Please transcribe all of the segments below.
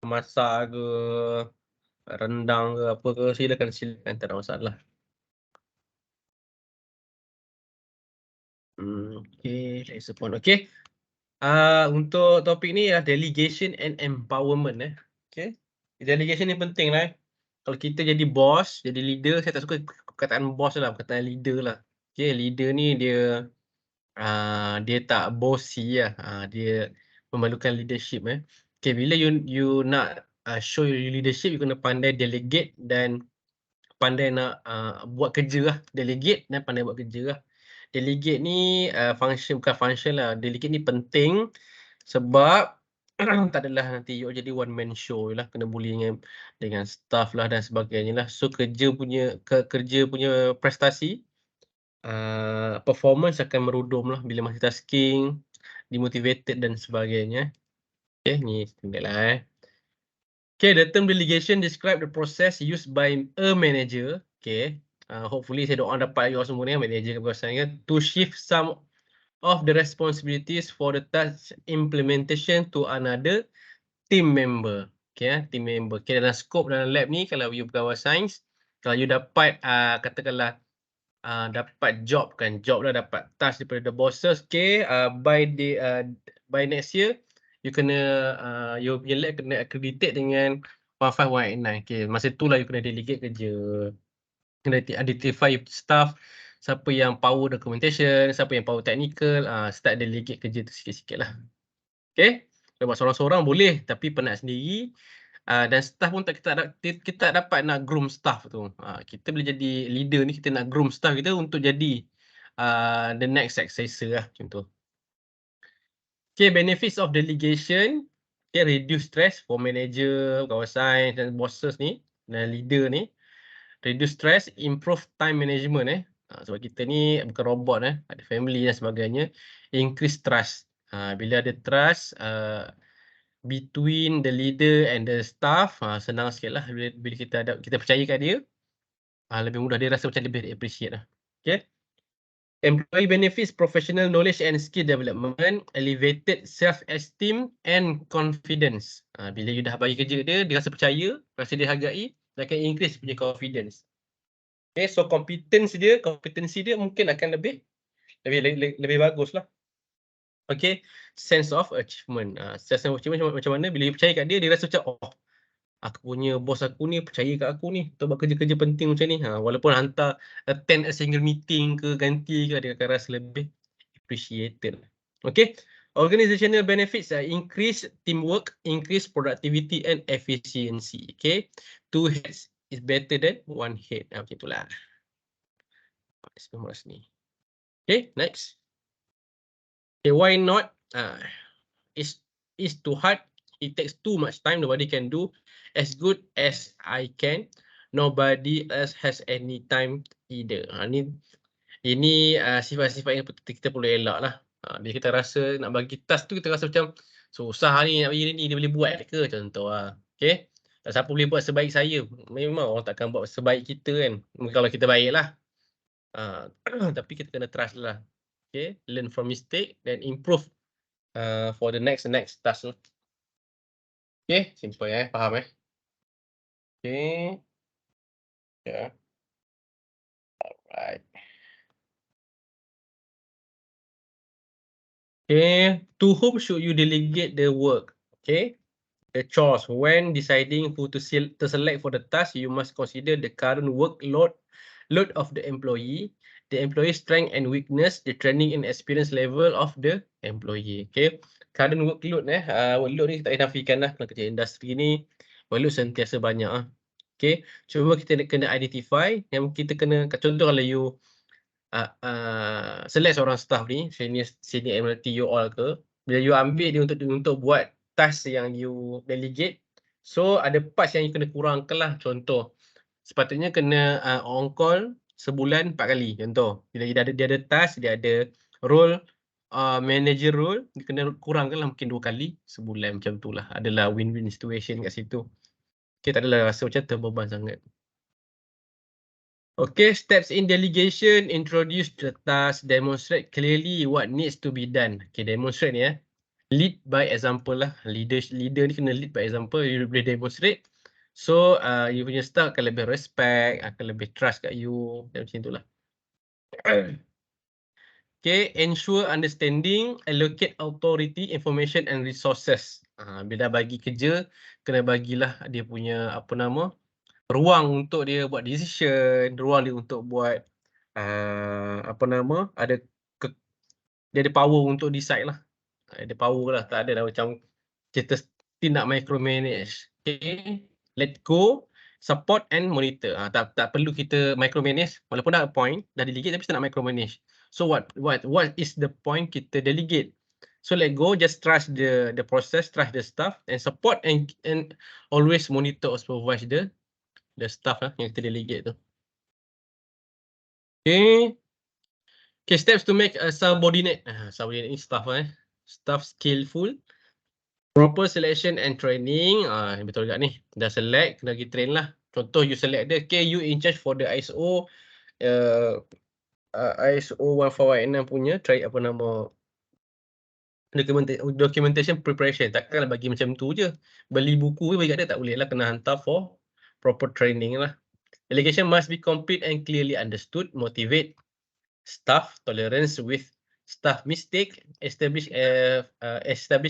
masak ke, rendang ke, apa ke, silakan, tak ada masalah. Okey, respon. Okey, untuk topik ni adalah delegation and empowerment okey. Delegation ni penting lah Kalau kita jadi bos, jadi leader, saya tak suka perkataan bos lah, perkataan leader lah. Okey, leader ni dia tak bossy lah, dia memerlukan leadership Okey, bila you nak show your leadership, you kena pandai delegate dan pandai nak buat kerja lah. Delegate dan pandai buat kerja lah. Delegate ni bukan function lah. Delegate ni penting sebab tak adalah nanti you jadi one man show lah, kena bully dengan staff lah dan sebagainya lah. So kerja punya prestasi, performance akan merudum lah bila multitasking, demotivated dan sebagainya. Okay, ni standard lah Okay, the term delegation describe the process used by a manager. Okay, hopefully saya doa dapat you semua ni, manager ke bahasanya, to shift some of the responsibilities for the task implementation to another team member. Okay, team member. Okay, dalam scope dalam lab ni, kalau you pegawai sains, kalau you dapat katakanlah dapat job lah, dapat task daripada the bosses, okay, by next year, you kena, you punya lab kena accredited dengan 15189. Okay, masa tu lah you kena delegate kerja. Kena identify staff, siapa yang power documentation, siapa yang power technical, start delegate kerja tu sikit-sikit lah. Okay, kalau buat seorang-seorang boleh, tapi penat sendiri. Dan staff pun kita tak dapat nak groom staff tu. Kita boleh jadi leader ni, kita nak groom staff kita untuk jadi the next successor lah, macam tu. Okay, benefits of delegation. Okay, reduce stress for manager, pegawai sains dan bosses ni, dan leader ni. Reduce stress, improve time management sebab kita ni bukan robot ada family dan sebagainya. Increase trust. Bila ada trust between the leader and the staff, senang sikit lah bila kita percaya kat dia, lebih mudah, dia rasa macam lebih appreciate lah. Okay. Employee benefits, professional knowledge and skill development, elevated self-esteem and confidence. Bila you dah bagi kerja dia rasa percaya, rasa dia hargai, dia akan increase punya confidence. Okay, so kompetensi dia mungkin akan lebih bagus lah. Okay, sense of achievement. Sense of achievement macam mana? Bila you percaya kat dia, dia rasa macam, aku punya bos aku ni percaya kat aku ni untuk buat kerja-kerja penting macam ni. Walaupun hantar attend a single meeting ke, ganti ke, dia akan rasa lebih appreciated. Okay, organizational benefits increase teamwork, increase productivity and efficiency. Okay, 2 heads is better than 1 head. Macam itulah. Okay, next. Okay, why not? It's too hard. It takes too much time. Nobody can do as good as I can. Nobody else has any time either. Ini sifat-sifat yang kita perlu elak lah. Bila kita rasa nak bagi task tu, kita rasa macam susah ni nak bagi ni, dia boleh buat ke? Contoh lah. Okay. Tak siapa boleh buat sebaik saya. Memang orang takkan buat sebaik kita kan. Kalau kita baik lah. Tapi kita kena trust lah. Okay. Learn from mistake then improve for the next task. Okay. Simple faham Okay. Yeah. Alright. Okay. To whom should you delegate the work? Okay. The chores. When deciding who to select for the task, you must consider the current workload of the employee, the employee's strength and weakness, the training and experience level of the employee. Okay. Current workload workload ni tak nafikan lah, kalau kerja industri ni workload sentiasa banyak Okay. Cuma kita kena identify yang kita kena, contoh kalau you select seorang staff ni, senior MLT you all ke, bila you ambil dia untuk buat task yang you delegate, so ada parts yang you kena kurangkan lah. Contoh, sepatutnya kena on call sebulan 4 kali. Contoh, bila dia ada task, dia ada role, manager role, dia kena kurangkan lah mungkin 2 kali sebulan, macam tu lah. Adalah win-win situation kat situ. Okay, tak adalah rasa macam terbeban sangat. Okay, steps in delegation, introduce the task, demonstrate clearly what needs to be done. Okay, demonstrate ni lead by example lah. Leader ni kena lead by example. You boleh demonstrate. So, you punya staff akan lebih respect, akan lebih trust kat you. Dan macam tu lah. Okay, ensure understanding, allocate authority, information and resources. Bila dah bagi kerja, kena bagilah dia punya ruang untuk dia buat decision, ruang dia untuk buat dia ada power untuk decide lah. Ada power lah, tak ada dah macam kita still nak micromanage. Okay, let go, support and monitor. Tak perlu kita micromanage, walaupun dah appoint, dah delegate tapi kita nak micromanage. So what is the point kita delegate? So let go, just trust the process, trust the staff and support and always monitor or supervise the staff lah yang kita delegate tu. Okay. Okay, steps to make a subordinate. Subordinate ni staff Staff skillful. Proper selection and training. Betul juga ni. Dah select, kena pergi train lah. Contoh you select dia, okay, you in charge for the ISO ISO 14186 punya documentation preparation. Takkanlah bagi macam tu je. Beli buku bagi kat dia, tak boleh lah, kena hantar for proper training lah. Delegation must be complete and clearly understood. Motivate staff, tolerance with staff mistake, establish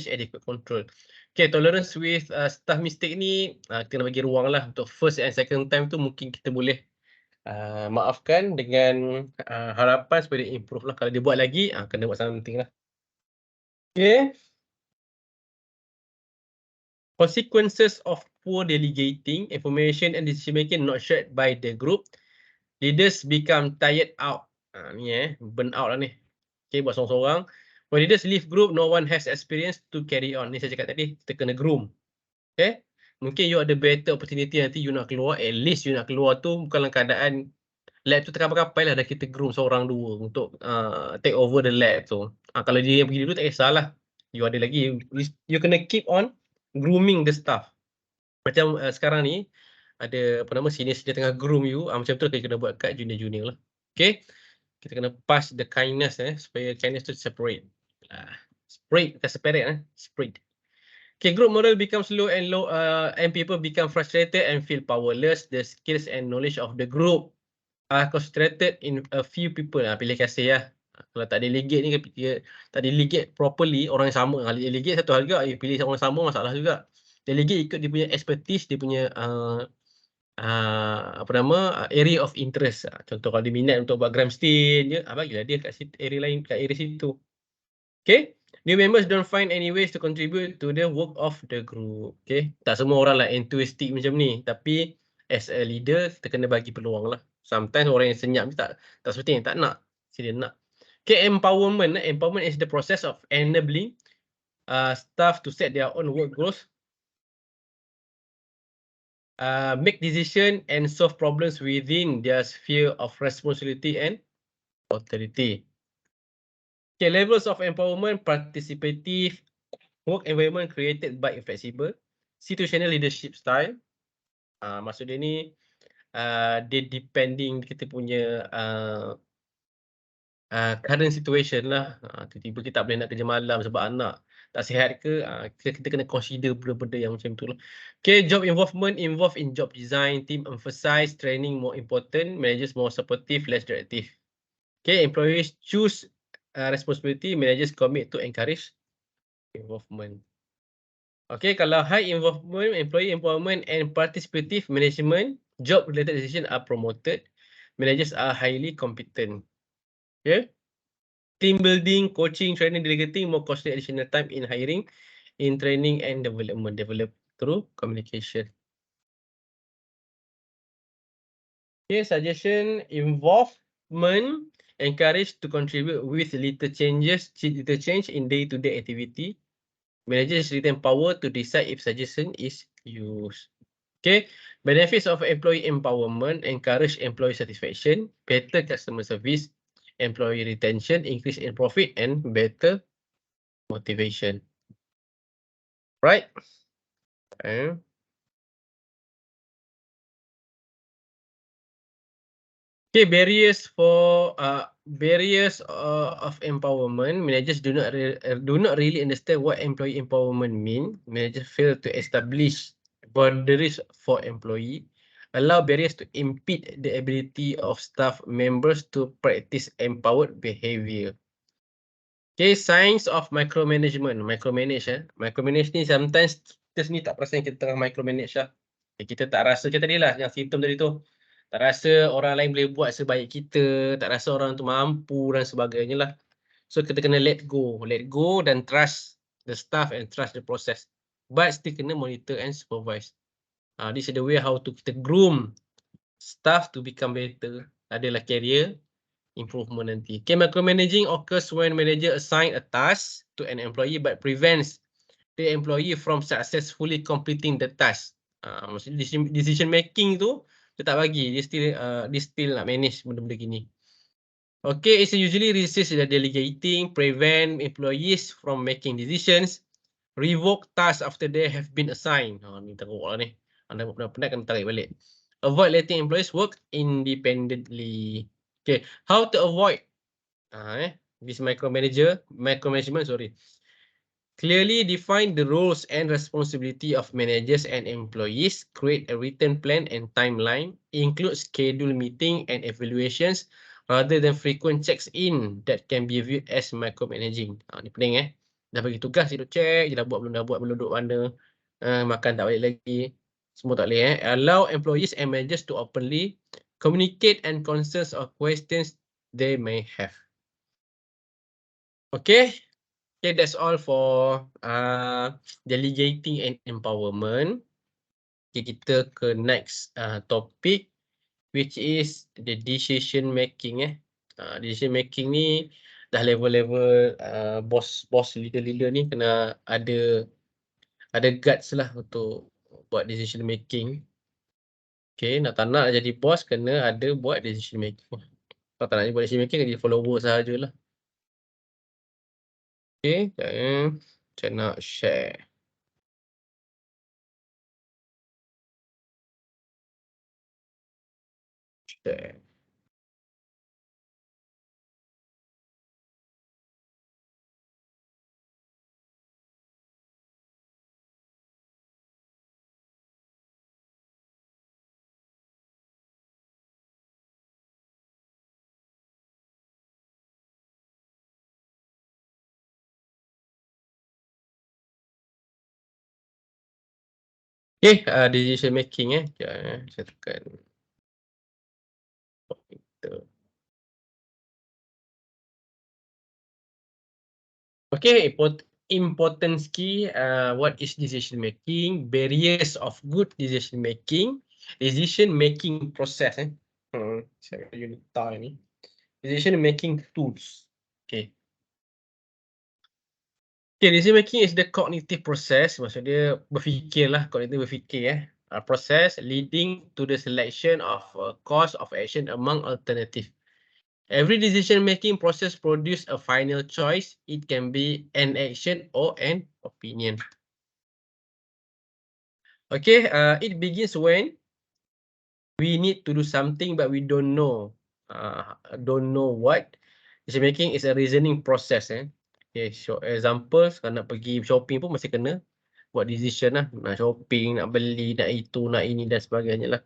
adequate control. Okay, tolerance with staff mistake ni kena bagi ruang lah. Untuk first and second time tu mungkin kita boleh maafkan dengan harapan supaya dia improve lah. Kalau dia buat lagi, kena buat something lah. Okay. Consequences of poor delegating, information and decision making not shared by the group. Leaders become tired out. Ni burn out lah ni. Okay, buat seorang-seorang. When leaders leave group, no one has experience to carry on. Ni saya cakap tadi, kita kena groom. Okay, mungkin you ada better opportunity nanti you nak keluar, at least you nak keluar tu bukanlah keadaan lab tu terkapai lah, dah kita groom seorang dua untuk take over the lab tu. Kalau dia yang pergi dulu tak kisahlah. You ada lagi, you kena keep on grooming the staff. Macam sekarang ni, ada senior-senior tengah groom you, macam tu kena buat kat junior-junior lah. Okay, kita kena pass the kindness supaya kindness tu separate. Spread. Okay, group morale becomes low and people become frustrated and feel powerless. The skills and knowledge of the group are concentrated in a few people. Pilih kasih lah. Kalau tak delegate ni, tak delegate properly, orang yang sama. Kalau delegate satu hal juga, pilih orang sama masalah juga. Delegate ikut dia punya expertise, dia punya area of interest. Contoh kalau dia minat untuk buat Gramstein je, bagilah dia kat area lain, kat area situ. Okay, new members don't find any ways to contribute to the work of the group. Okay, tak semua orang lah enthusiastic macam ni, tapi as a leader kita kena bagi peluang lah. Sometimes orang yang senyap ni tak seperti yang tak nak, dia nak. Okay, empowerment is the process of enabling staff to set their own work goals, make decision and solve problems within their sphere of responsibility and authority. Okay, levels of empowerment: participative work environment created by a flexible situational leadership style. Maksud dia ni dia depending kita punya current situation lah. Tiba-tiba kita tak boleh nak kerja malam sebab anak tak sihat ke, kita kena consider benda-benda yang macam tu lah. Okay, job involvement, involved in job design, team emphasize, training more important, managers more supportive, less directive. Okay, employees choose responsibility, managers commit to encourage involvement. Okay, kalau high involvement, employee empowerment and participative management, job related decisions are promoted, managers are highly competent. Okay, team building, coaching, training, delegating, more costly additional time in hiring, in training and development, develop through communication. Okay, suggestion: involvement, encourage to contribute with little change in day-to-day activity. Managers retain power to decide if suggestion is used. Okay, benefits of employee empowerment: encourage employee satisfaction, better customer service, employee retention, increase in profit and better motivation. Right? Okay, barriers of empowerment. Managers do not really understand what employee empowerment mean. Managers fail to establish boundaries for employee, allow barriers to impede the ability of staff members to practice empowered behavior. Okay, signs of micromanagement. Micromanage ni sometimes kita sendiri tak perasan kita tengah micromanage lah. Kita tak rasa, macam tadi lah, yang simptom tadi tu. Tak rasa orang lain boleh buat sebaik kita, tak rasa orang tu mampu dan sebagainya lah. So kita kena let go dan trust the staff and trust the process. But still kena monitor and supervise. This is the way how to kita groom staff to become better. Adalah career improvement nanti. Okay, micromanaging occurs when manager assign a task to an employee but prevents the employee from successfully completing the task. Maksudnya decision making tu dia tak bagi, dia still nak manage benda-benda gini. Okay, it's usually resist the delegating, prevent employees from making decisions, revoke tasks after they have been assigned. Ni teruk lah ni. Anda buat penat-penat kena tarik balik. Avoid letting employees work independently. Okay, how to avoid this micromanagement, sorry. Clearly define the roles and responsibility of managers and employees, create a written plan and timeline, include schedule meeting and evaluations rather than frequent checks-in that can be viewed as micromanaging. Ni pening Dah bagi tugas, dia check, dia dah buat belum duduk mana, makan tak balik lagi, semua tak boleh Allow employees and managers to openly communicate and concerns or questions they may have. Okay. Okay, that's all for delegating and empowerment. Okay, kita ke next topic, which is the decision making decision making ni dah level-level boss leader ni kena ada guts lah untuk buat decision making. Okay, nak tak nak jadi boss kena ada buat decision making. Kalau tak nak buat decision making, jadi follower sahajalah. Okay, saya nak share. Okay, decision making saya tekan. Okay, importance key, what is decision making, barriers of good decision making process saya unit ni. Decision making tools. Okay. Okay, decision making is the cognitive process, maksud dia cognitive berfikir process leading to the selection of a course of action among alternative. Every decision making process produce a final choice. It can be an action or an opinion. Okay, it begins when we need to do something but we don't know what. Decision making is a reasoning process Okay, so example, kalau nak pergi shopping pun masih kena buat decision lah. Nak shopping, nak beli, nak itu, nak ini dan sebagainya lah.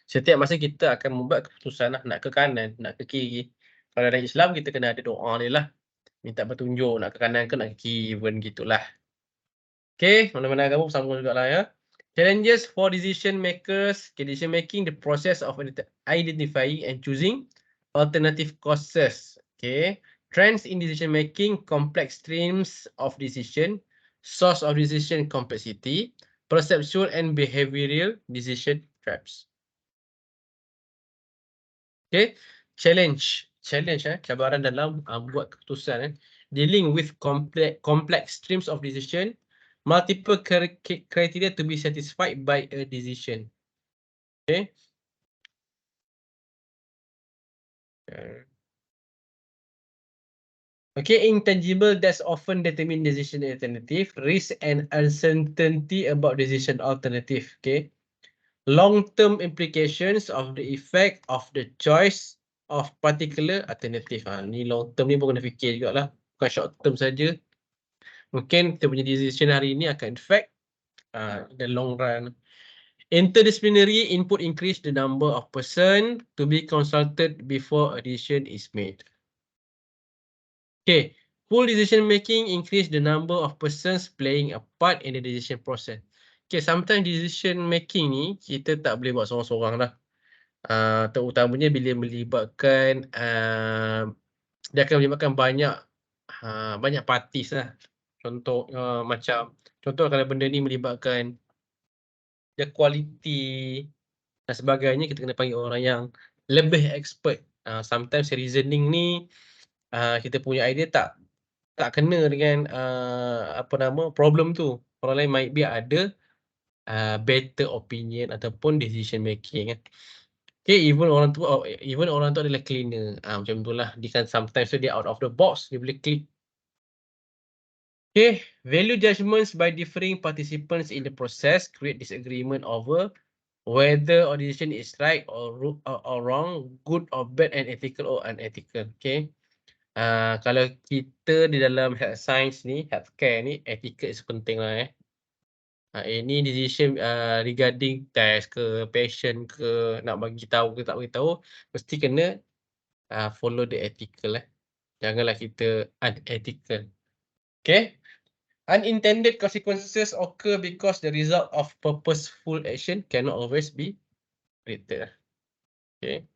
Setiap masa kita akan membuat keputusan lah, nak ke kanan, nak ke kiri. Kalau dalam Islam kita kena ada doa ni lah. Minta petunjuk nak ke kanan ke nak ke kiri pun gitulah. Okay, mana-mana agama sama juga lah Challenges for decision makers. Okay, decision making, the process of identifying and choosing alternative courses. Okay, trends in decision making, complex streams of decision, source of decision complexity, perceptual and behavioral decision traps. Okay, challenge cabaran dalam buat keputusan dealing with complex streams of decision, multiple criteria to be satisfied by a decision. Okay. Okay, intangible that's often determine decision alternative, risk and uncertainty about decision alternative. Okay, long-term implications of the effect of the choice of particular alternative. Ni long term ni pun kena fikir jugalah. Bukan short term saja. Mungkin kita punya decision hari ni akan affect the long run. Interdisciplinary input increase the number of person to be consulted before a decision is made. Okay, full decision making increase the number of persons playing a part in the decision process. Okay, sometimes decision making ni kita tak boleh buat seorang-seorang lah. Terutamanya bila melibatkan dia akan melibatkan banyak partis lah. Contoh kalau benda ni melibatkan the quality dan sebagainya, kita kena panggil orang yang lebih expert. Sometimes reasoning ni kita punya idea tak kena dengan problem tu. Orang lain might be ada better opinion ataupun decision making. Okay, even orang tu adalah cleaner. Macam itulah. Dia kan sometimes dia out of the box, dia boleh click. Okay, value judgments by differing participants in the process create disagreement over whether a decision is right or wrong, good or bad, and ethical or unethical. Okay. Kalau kita di dalam health science ni, healthcare ni, ethical is penting lah. Any decision regarding test ke, patient ke, nak bagi tahu ke tak bagi tahu, mesti kena follow the ethical. Janganlah kita unethical. Okay. Unintended consequences occur because the result of purposeful action cannot always be predicted. Okay.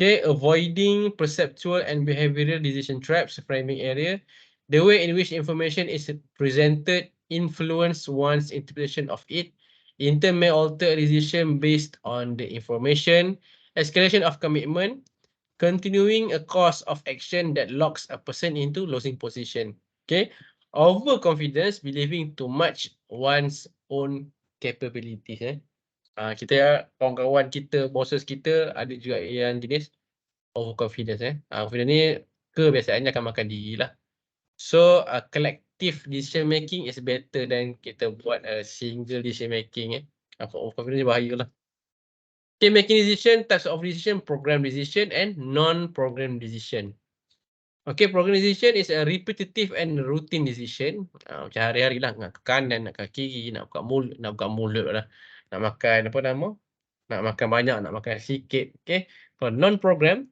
Okay, avoiding perceptual and behavioral decision traps, framing area. The way in which information is presented influence one's interpretation of it. Intent may alter a decision based on the information. Escalation of commitment. Continuing a course of action that locks a person into losing position. Okay. Overconfidence, believing too much one's own capabilities. Kita, kawan-kawan kita, bosses kita ada juga yang jenis overconfidence. Confidence ni kebiasaannya akan makan diri lah. So collective decision making is better than kita buat single decision making. Overconfidence ni bahaya lah. Okay, making decision, types of decision, program decision and non-program decision. Okay, program decision is a repetitive and routine decision. Macam hari-hari lah, nak ke kanan, nak ke kiri, nak buka mulut lah. Nak makan nak makan banyak, nak makan sikit. Okay, for non-program,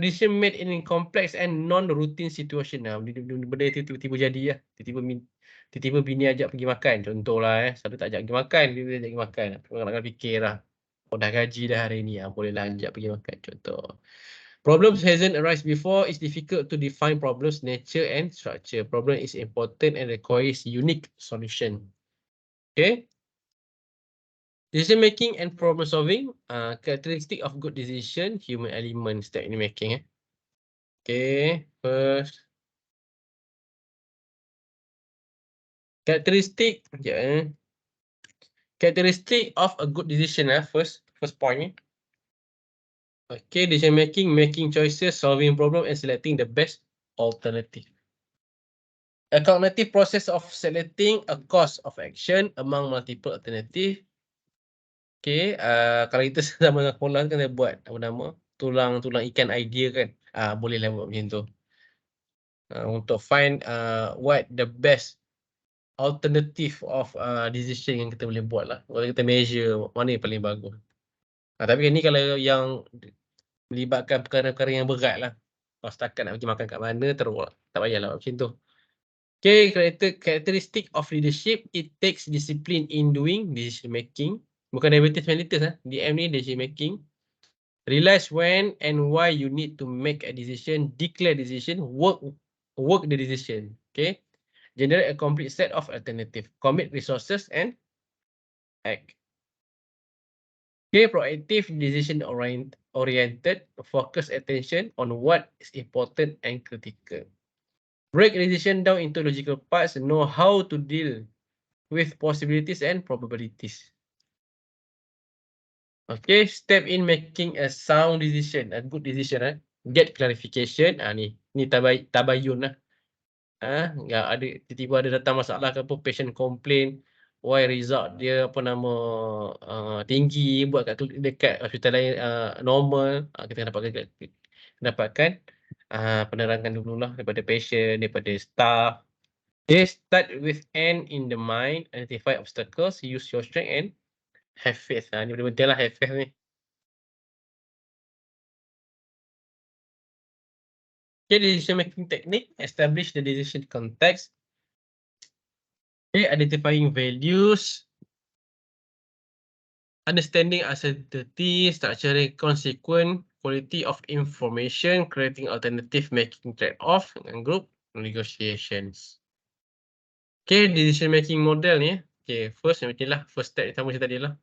decision made in complex and non-routine situation. Benda tiba-tiba jadi lah. Tiba-tiba bini ajak pergi makan. Contoh lah, selalu tak ajak pergi makan, dia ajak pergi makan. Nak fikir lah. Dah gaji dah hari ni, bolehlah ajak pergi makan, contoh. Problems hasn't arise before. It's difficult to define problems, nature and structure. Problem is important and requires unique solution. Okay. Decision making and problem solving. Characteristic of good decision, human elements that in making. Okay. First. Characteristic. Characteristic of a good decision. First point. Okay, decision making choices, solving problem and selecting the best alternative. A cognitive process of selecting a course of action among multiple alternative. Okay, kalau kita sama sekolah kan kita buat tulang ikan idea kan. Bolehlah buat macam tu. Untuk find what the best alternative of decision yang kita boleh buat lah. Kalau kita measure mana yang paling bagus. Tapi ni kalau yang melibatkan perkara-perkara yang berat lah. Kalau setakat nak pergi makan kat mana, teruk lah. Tak payahlah macam tu. Okay, characteristic of leadership, it takes discipline in doing decision making. Bukan diabetes mellitus. DM ni decision making. Realize when and why you need to make a decision, declare decision, work the decision. Okay. Generate a complete set of alternative. Commit resources and act. Okay, proactive decision oriented, focus attention on what is important and critical. Break decision down into logical parts, know how to deal with possibilities and probabilities. Okay, step in making a sound decision, a good decision. Get clarification. Ni tabayun lah. Ada tiba-tiba ada datang masalah ke apa, patient complain. why result dia apa nama tinggi buat kat dekat hospital lain normal, kita dapatkan penerangan dululah daripada patient, daripada staff. Okay, start with end in the mind, identify obstacles, use your strength and have faith. Ni benda-benda lah have faith ni. Okay, decision making technique, establish the decision context. Okay, identifying values, understanding uncertainty, structuring consequence, quality of information, creating alternative, making trade-off, and group negotiations. Okay, decision making model ni. Okay, first macam lah, first step sama macam tadi lah.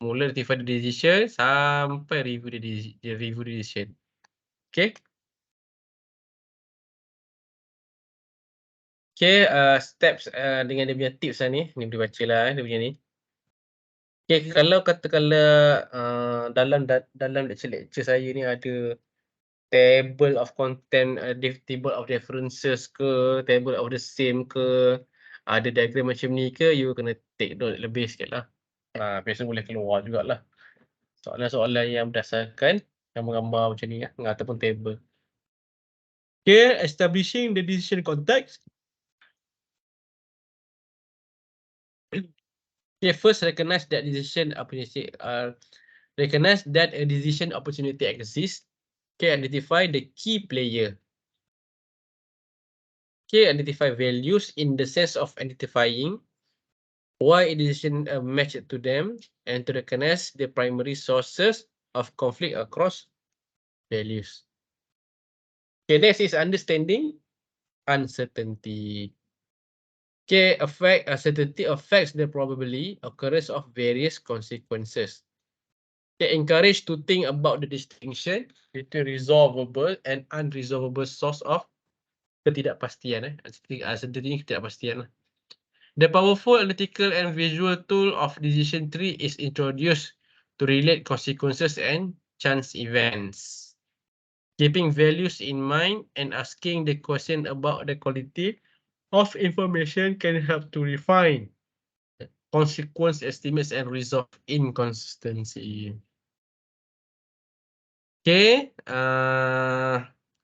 Mula identify the decision sampai review the decision. Okay. Okay, steps dengan dia punya tips lah ni boleh baca lah dia punya ni. Okay, kalau katakanlah dalam lecture saya ni ada table of content, table of references ke, table of the same ke, ada diagram macam ni ke, you kena take note lebih sikit lah. Biasa boleh keluar jugalah soalan-soalan yang berdasarkan gambar-gambar macam ni ataupun table. Okay, establishing the decision context. Okay, first recognize that recognize that a decision opportunity exists. Okay, identify the key player. Okay, identify values in the sense of identifying why a decision matched to them, and to recognize the primary sources of conflict across values. Okay, next is understanding uncertainty. Okay, uncertainty affects the probability occurrence of various consequences. Okay, encourage to think about the distinction between resolvable and unresolvable source of ketidakpastian. Uncertainty ketidakpastian. The powerful analytical and visual tool of decision tree is introduced to relate consequences and chance events. Keeping values in mind and asking the question about the quality of information can help to refine consequence estimates and resolve inconsistency. Okay,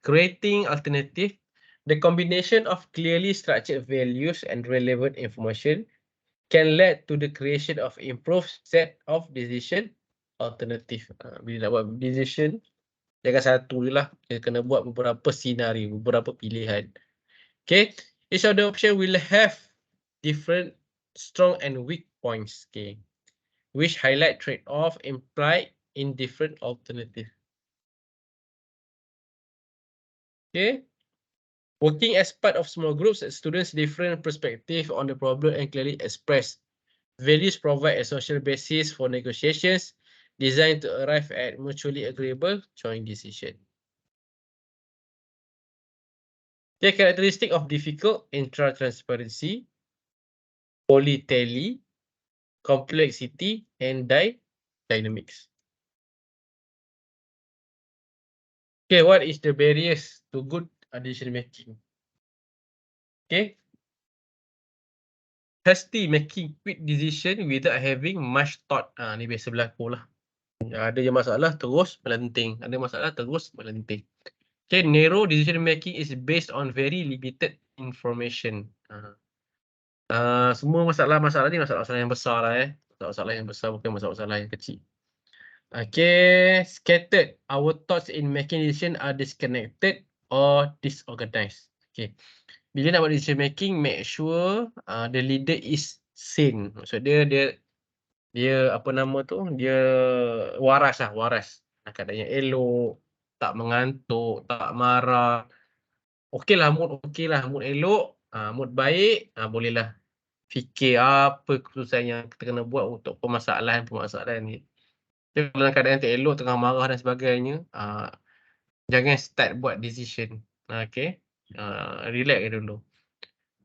creating alternative. The combination of clearly structured values and relevant information can lead to the creation of improved set of decision alternative. Bila nak buat decision, jangan satu je lah. Kita kena buat beberapa senario, beberapa pilihan. Okay, each of the option will have different strong and weak points, okay, which highlight trade-off implied in different alternatives. Okay, working as part of small groups, students different perspective on the problem and clearly express. Values provide a social basis for negotiations designed to arrive at mutually agreeable joint decision. The characteristic of difficult intra-transparency, polytely, complexity, and dynamics. Okay, what is the barriers to good decision making? Okay, hasty making quick decision without having much thought. Ni biasa berlaku lah. Ada je masalah terus melenting, ada masalah terus melenting. Okay, narrow decision making is based on very limited information. Semua masalah-masalah ni masalah-masalah yang besar lah masalah-masalah yang besar, bukan masalah-masalah yang kecil. Okay, scattered. Our thoughts in making decision are disconnected or disorganized. Okay, bila nak buat decision making, make sure the leader is sane. Maksud dia apa nama tu, dia waras lah, waras. Keadaannya elok, tak mengantuk, tak marah. Okey lah, mood elok, mood baik, bolehlah fikir apa keputusan yang kita kena buat untuk permasalahan ni. Tapi kalau dalam keadaan tak elok, tengah marah dan sebagainya, jangan start buat decision. Okay, relax dulu.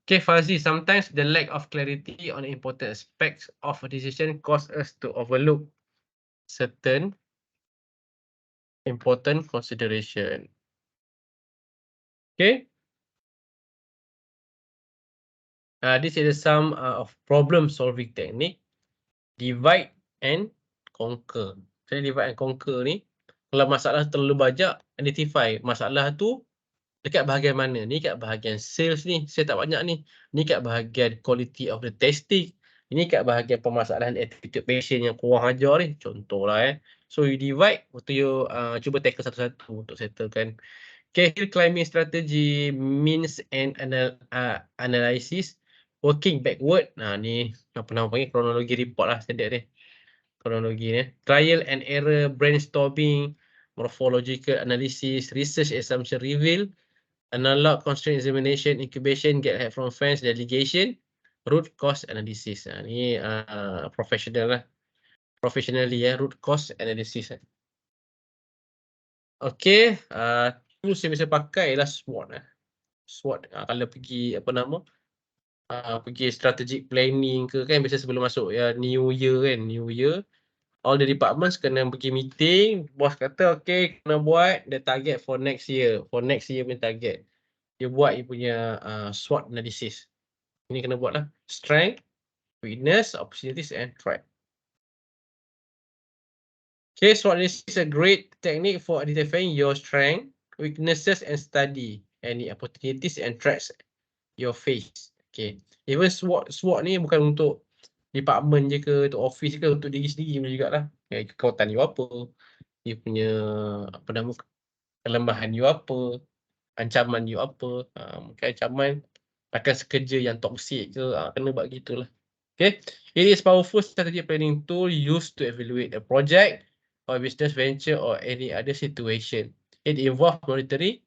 Okay, Fazli, sometimes the lack of clarity on important aspects of a decision cause us to overlook certain important consideration. Okay. This is some of problem solving technique. Divide and conquer. Jadi divide and conquer ni, kalau masalah terlalu banyak, identify masalah tu dekat bahagian mana. Ni kat bahagian sales ni, sales tak banyak ni. Ni kat bahagian quality of the testing. Ini kat bahagian permasalahan attitude patient yang kurang ajar ni. Contohlah So you divide, lepas tu you cuba tackle satu-satu untuk settlekan. Okay, hill climbing strategy, means and analysis, working backward. Ni apa nama panggil kronologi report lah standard ni. Kronologi ni. Trial and error, brainstorming, morphological analysis, research assumption reveal, analog constraint examination, incubation, get help from friends, delegation, root cause analysis. Ni professional lah. Professionally root cause analysis. Okay, tools yang bisa pakai ialah SWOT. SWOT kalau pergi apa nama pergi strategic planning ke kan, biasa sebelum masuk new year kan, new year all the departments kena pergi meeting, bos kata okay kena buat the target for next year punya target. Dia buat dia punya SWOT analysis. Ini kena buat lah. Strength, weakness, opportunities and threat. Okay, SWOT analysis is a great technique for identifying your strength, weaknesses and study any opportunities and threats your face. Okay, even SWOT ni bukan untuk department je ke, untuk office ke, untuk diri sendiri pun jugalah. Kekuatan you apa, dia punya apa nama kelemahan you apa, ancaman you apa. Mungkin ancaman akan sekerja yang toksik ke, kena buat gitulah. Okay, it is powerful strategic planning tool used to evaluate a project or business venture or any other situation. It involves monitoring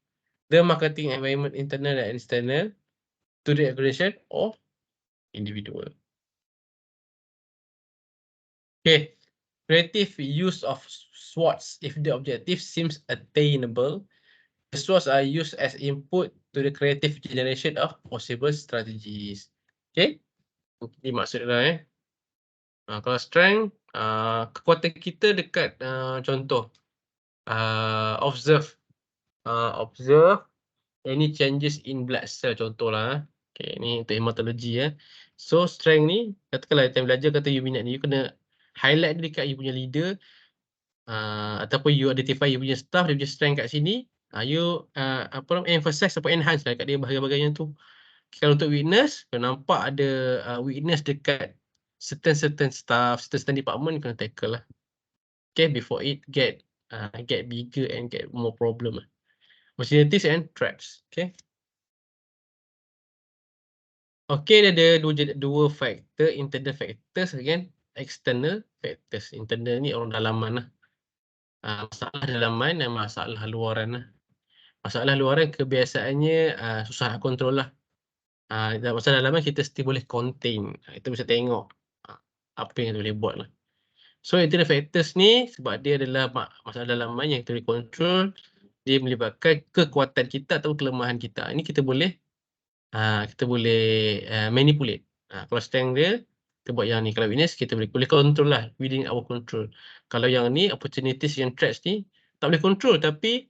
the marketing environment, internal and external, to the organization or individual. Okay, creative use of SWOTs. If the objective seems attainable, the SWOTs are used as input to the creative generation of possible strategies. Okay, ini maksudnya kalau strength, kekuatan kita dekat contoh observe any changes in blood cell contohlah. Okay, ni untuk hematologi So strength ni, katakanlah time belajar kata you minat ni, you kena highlight dekat you punya leader, ataupun you identify you punya staff, dia punya strength kat sini, you emphasize atau enhance lah kat dia bahagian-bahagian tu. Kalau untuk weakness, kalau nampak ada weakness dekat certain staff, certain department, kena tackle lah. Okay, before it get bigger and get more problem. Opportunities and threats. Okay. Okay, dia ada dua factor, internal factors again, external factors. Internal ni orang dalaman lah. Masalah dalaman dan masalah luaran lah. Masalah luaran kebiasaannya susah nak kontrol lah. Masalah dalaman kita still boleh contain. Kita bisa tengok apa yang kita boleh buat lah. So internal factors ni sebab dia adalah masalah dalaman yang kita boleh control, dia melibatkan kekuatan kita atau kelemahan kita. Ini kita boleh manipulate. Kalau strength dia, kita buat yang ni. Kalau weakness, kita boleh control lah, within our control. Kalau yang ni, opportunities yang threats ni, tak boleh control. Tapi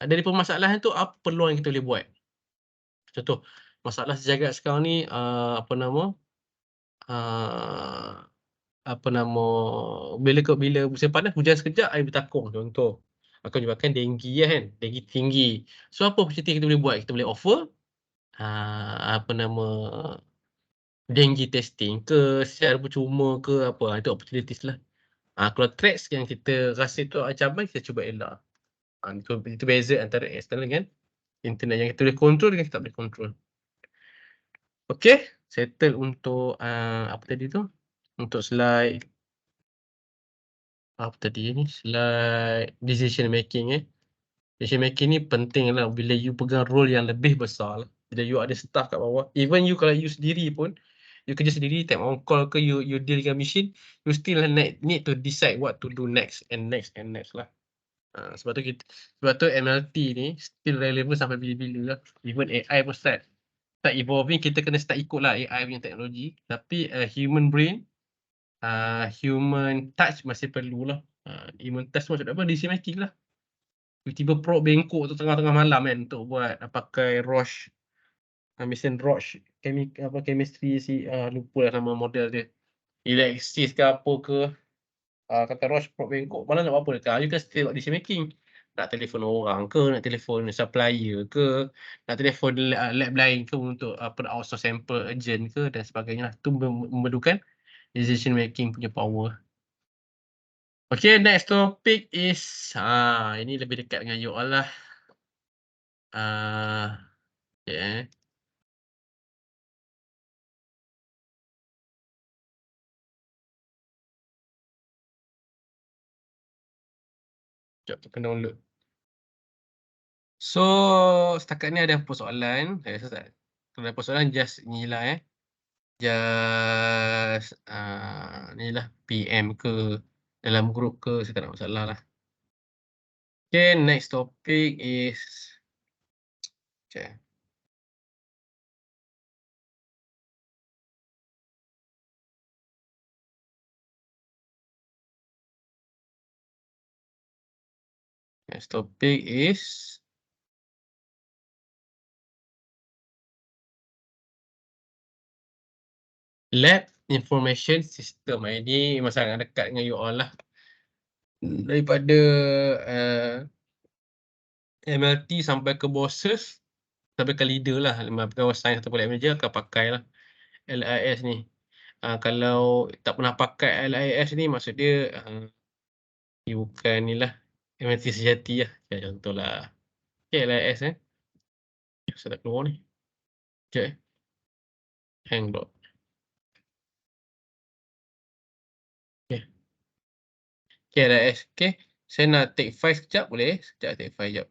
dari permasalahan tu, apa peluang yang kita boleh buat. Contoh, masalah sejagat sekarang ni, bila musim panas, hujan sekejap, air bertakung. Contoh, akan menyebabkan denggi kan, denggi tinggi. So, apa opportunity kita boleh buat? Kita boleh offer denggi testing ke secara percuma ke apa, itu opportunities lah. Kalau threats yang kita rasa itu ancaman, kita cuba elak. Itu beza antara external dengan internal, yang kita boleh control dengan kita tak boleh control. Okay, settle untuk apa tadi tu, untuk slide apa tadi ni, slide decision making. Decision making ni penting lah bila you pegang role yang lebih besar lah. Bila you ada staff kat bawah, even you kalau you sendiri pun, you kerja sendiri, time on call ke, you deal dengan machine, you still need to decide what to do next and next lah. Sebab tu MLT ni still relevant sampai bila-bila lah. Even AI pun start evolving, kita kena start ikut lah AI punya teknologi. Tapi human brain, human touch masih perlu lah. Human touch maksud apa? Decision making lah. Tiba-tiba prop bengkok tu tengah-tengah malam kan untuk buat pakai Roche, mesin Roche chemistry lupa lah nama model dia. Alexis ke apa ke, kata Roche Probe Bangkok, mana nak buat apa dekat, you kan still buat decision making. Nak telefon orang ke, nak telefon supplier ke, nak telefon lab lain ke untuk nak outsource sampel urgent ke dan sebagainya lah. Tu memerlukan decision making punya power. Okay, next topic is, ini lebih dekat dengan you all lah. Okay. Sekejap, tu kena download. So, setakat ni ada persoalan. Kalau ada persoalan, just ni lah just ni lah PM ke dalam grup ke, saya tak ada masalah lah. Okay, next topic is, okay. Next topic is Lab Information System. Ini sangat dekat dengan you all lah. Daripada MLT sampai ke bosses, sampai ke leader lah. Pegawai sains ataupun lab manager akan pakai lah LIS ni. Kalau tak pernah pakai LIS ni, maksud dia dia bukan ni lah MLT sejati lah. Contohlah. Okay, LIS saya tak keluar ni. Okay. Hang dot. Okay. Okay, LIS. Okay. Saya nak take file sekejap boleh? Sekejap take file sekejap.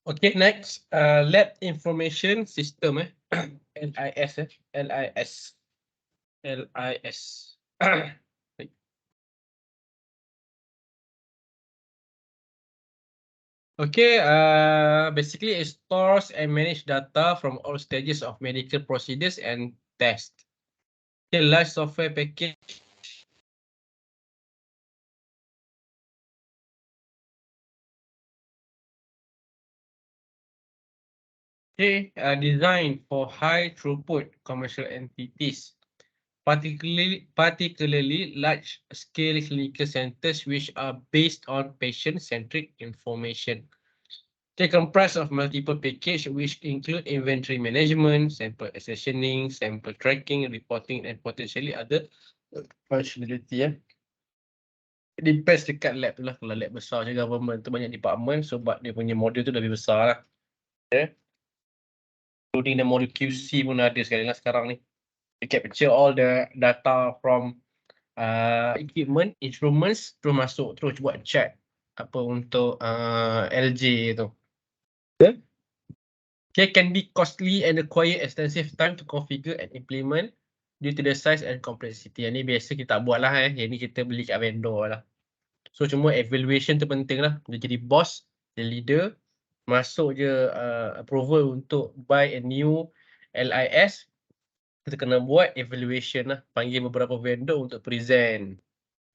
Okay, next, lab information system, LIS, LIS. Okay, basically it stores and manage data from all stages of medical procedures and tests. Okay, large software package. Okay, designed for high throughput commercial entities, particularly large scale clinical centers which are based on patient centric information. They comprise of multiple packages which include inventory management, sample accessioning, sample tracking, reporting, and potentially other functionality. Depends dekat lab tu lah. Kalau lab besar je government tu banyak department, sebab dia punya modul tu lebih besar lah. Okay. Including the modul QC pun ada sekali lah sekarang ni. You capture all the data from equipment, instruments, terus masuk, terus buat check apa untuk LJ tu. Okay. Okay, can be costly and require extensive time to configure and implement due to the size and complexity. Yang ni biasa kita tak buat lah. Yang ni kita beli kat vendor lah. So cuma evaluation tu penting lah. Dia jadi boss, dia leader, masuk je approval untuk buy a new LIS. Kita kena buat evaluation lah. Panggil beberapa vendor untuk present.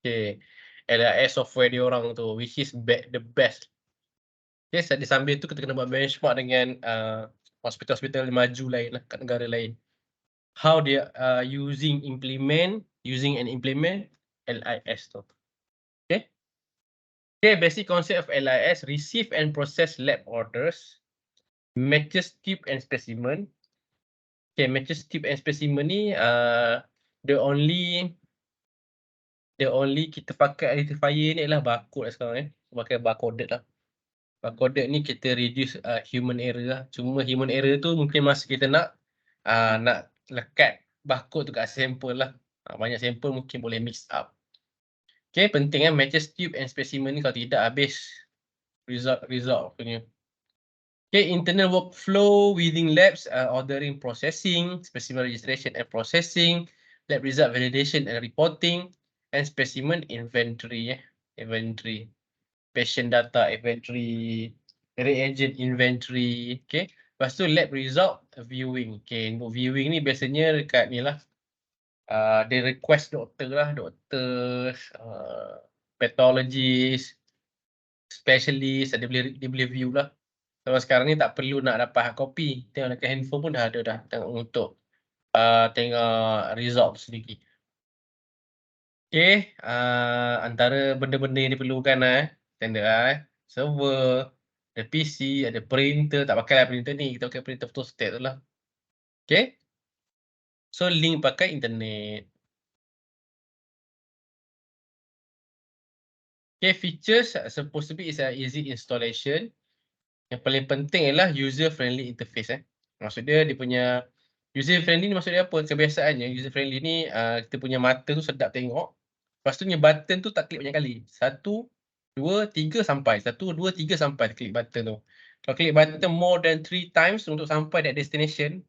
Okay. LIS software dia orang tu, which is the best. Okay, di sambil tu kita kena buat benchmark dengan hospital-hospital maju lain lah kat negara lain. How they using and implement LIS tu. Okay. Okay, basic concept of LIS, receive and process lab orders, matches tube and specimen. Okay, matches tube and specimen ni the only kita pakai identifier ni adalah barcode lah sekarang. Pakai barcode lah. Barcode ni kita reduce human error lah. Cuma human error tu mungkin masa kita nak lekat barcode tu kat sampel lah. Banyak sampel mungkin boleh mix up. Okay, penting matches tube and specimen ni, kalau tidak habis result punya. Okay, internal workflow within labs, ordering, processing, specimen registration and processing, lab result validation and reporting, and specimen inventory. Inventory. Patient data inventory, reagent inventory. Okay. Lepas tu lab result viewing. Okay, untuk viewing ni biasanya dekat ni lah. Dia request doktor lah, doktor, pathologist, specialist, dia boleh view lah. Kalau sekarang ni tak perlu nak dapat hard copy. Tengok dekat handphone pun dah ada dah. Tengok untuk tengok result sendiri. Okay, antara benda-benda yang diperlukan standard server, ada PC, ada printer. Tak pakai lah printer ni, kita pakai printer photostat tu lah. Okay. So link pakai internet. Okay, features supposed to be is easy installation. Yang paling penting adalah user friendly interface. Maksud dia punya user friendly ni maksud dia apa? Kebiasaannya user friendly ni kita punya mata tu sedap tengok. Lepas tu button tu tak klik banyak kali. 1, 2, 3 sampai. 1, 2, 3 sampai klik button tu. Kalau klik button more than 3 times untuk sampai that destination,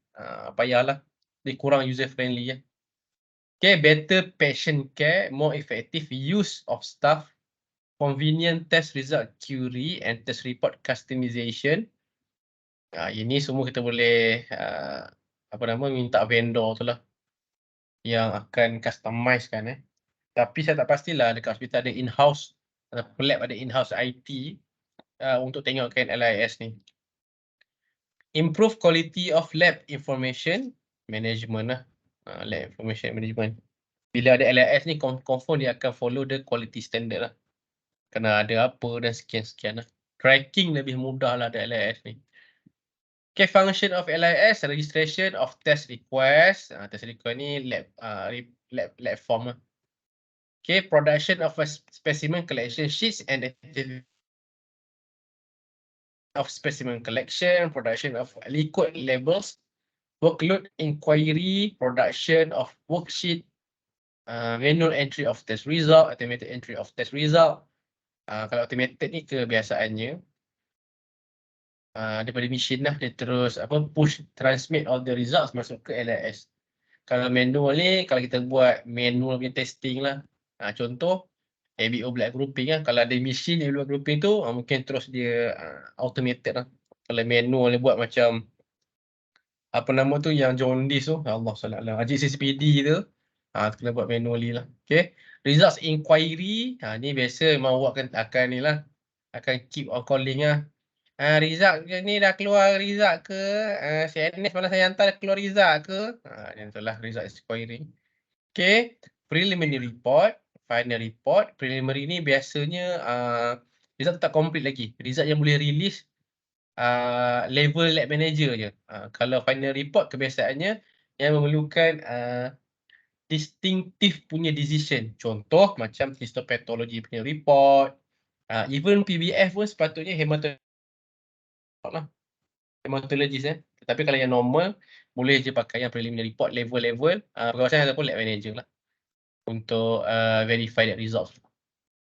payahlah. Dia kurang user friendly. Okay, better patient care, more effective use of staff, convenient test result query and test report customization. Ini semua kita boleh minta vendor tu lah yang akan customize kan. Tapi saya tak pastilah dekat hospital ada in-house, lab ada in-house IT untuk tengokkan LIS ni. Improve quality of lab information management lah. Lab information management. Bila ada LIS ni confirm dia akan follow the quality standard lah. Kena ada apa dan sekian-sekian lah. Tracking lebih mudah lah ada LIS ni. Okay, function of LIS, registration of test request. Test request ni lab form lah. Okay, production of a specimen collection sheets and of specimen collection, production of liquid labels, workload inquiry, production of worksheet, manual entry of test result, automated entry of test result. Kalau automated ni kebiasaannya. daripada mesin lah, dia terus push transmit all the results masuk ke LIS. Kalau manual ni, kalau kita buat manual punya testing lah, contoh ABO black grouping lah, kalau ada mesin yang black grouping tu mungkin terus dia automated lah. Kalau manual dia buat macam apa nama tu yang jaundice tu, Allah SWT, Haji CCPD tu, kena buat manually lah. Okay, results inquiry, ni biasa memang awak akan ni lah, akan keep on calling lah. Result ni dah keluar result ke? CNS malah saya hantar keluar result ke? Yang itulah result inquiry. Okay, preliminary report, final report. Preliminary ni biasanya result tak complete lagi. Result yang boleh release level lab manager je. Kalau final report kebiasaannya yang memerlukan distinctive punya decision. Contoh macam histopathology punya report, even PBF pun sepatutnya lah, hematologist Tetapi kalau yang normal boleh je pakai yang preliminary report level-level pengawasan ataupun lab manager lah untuk verify that results.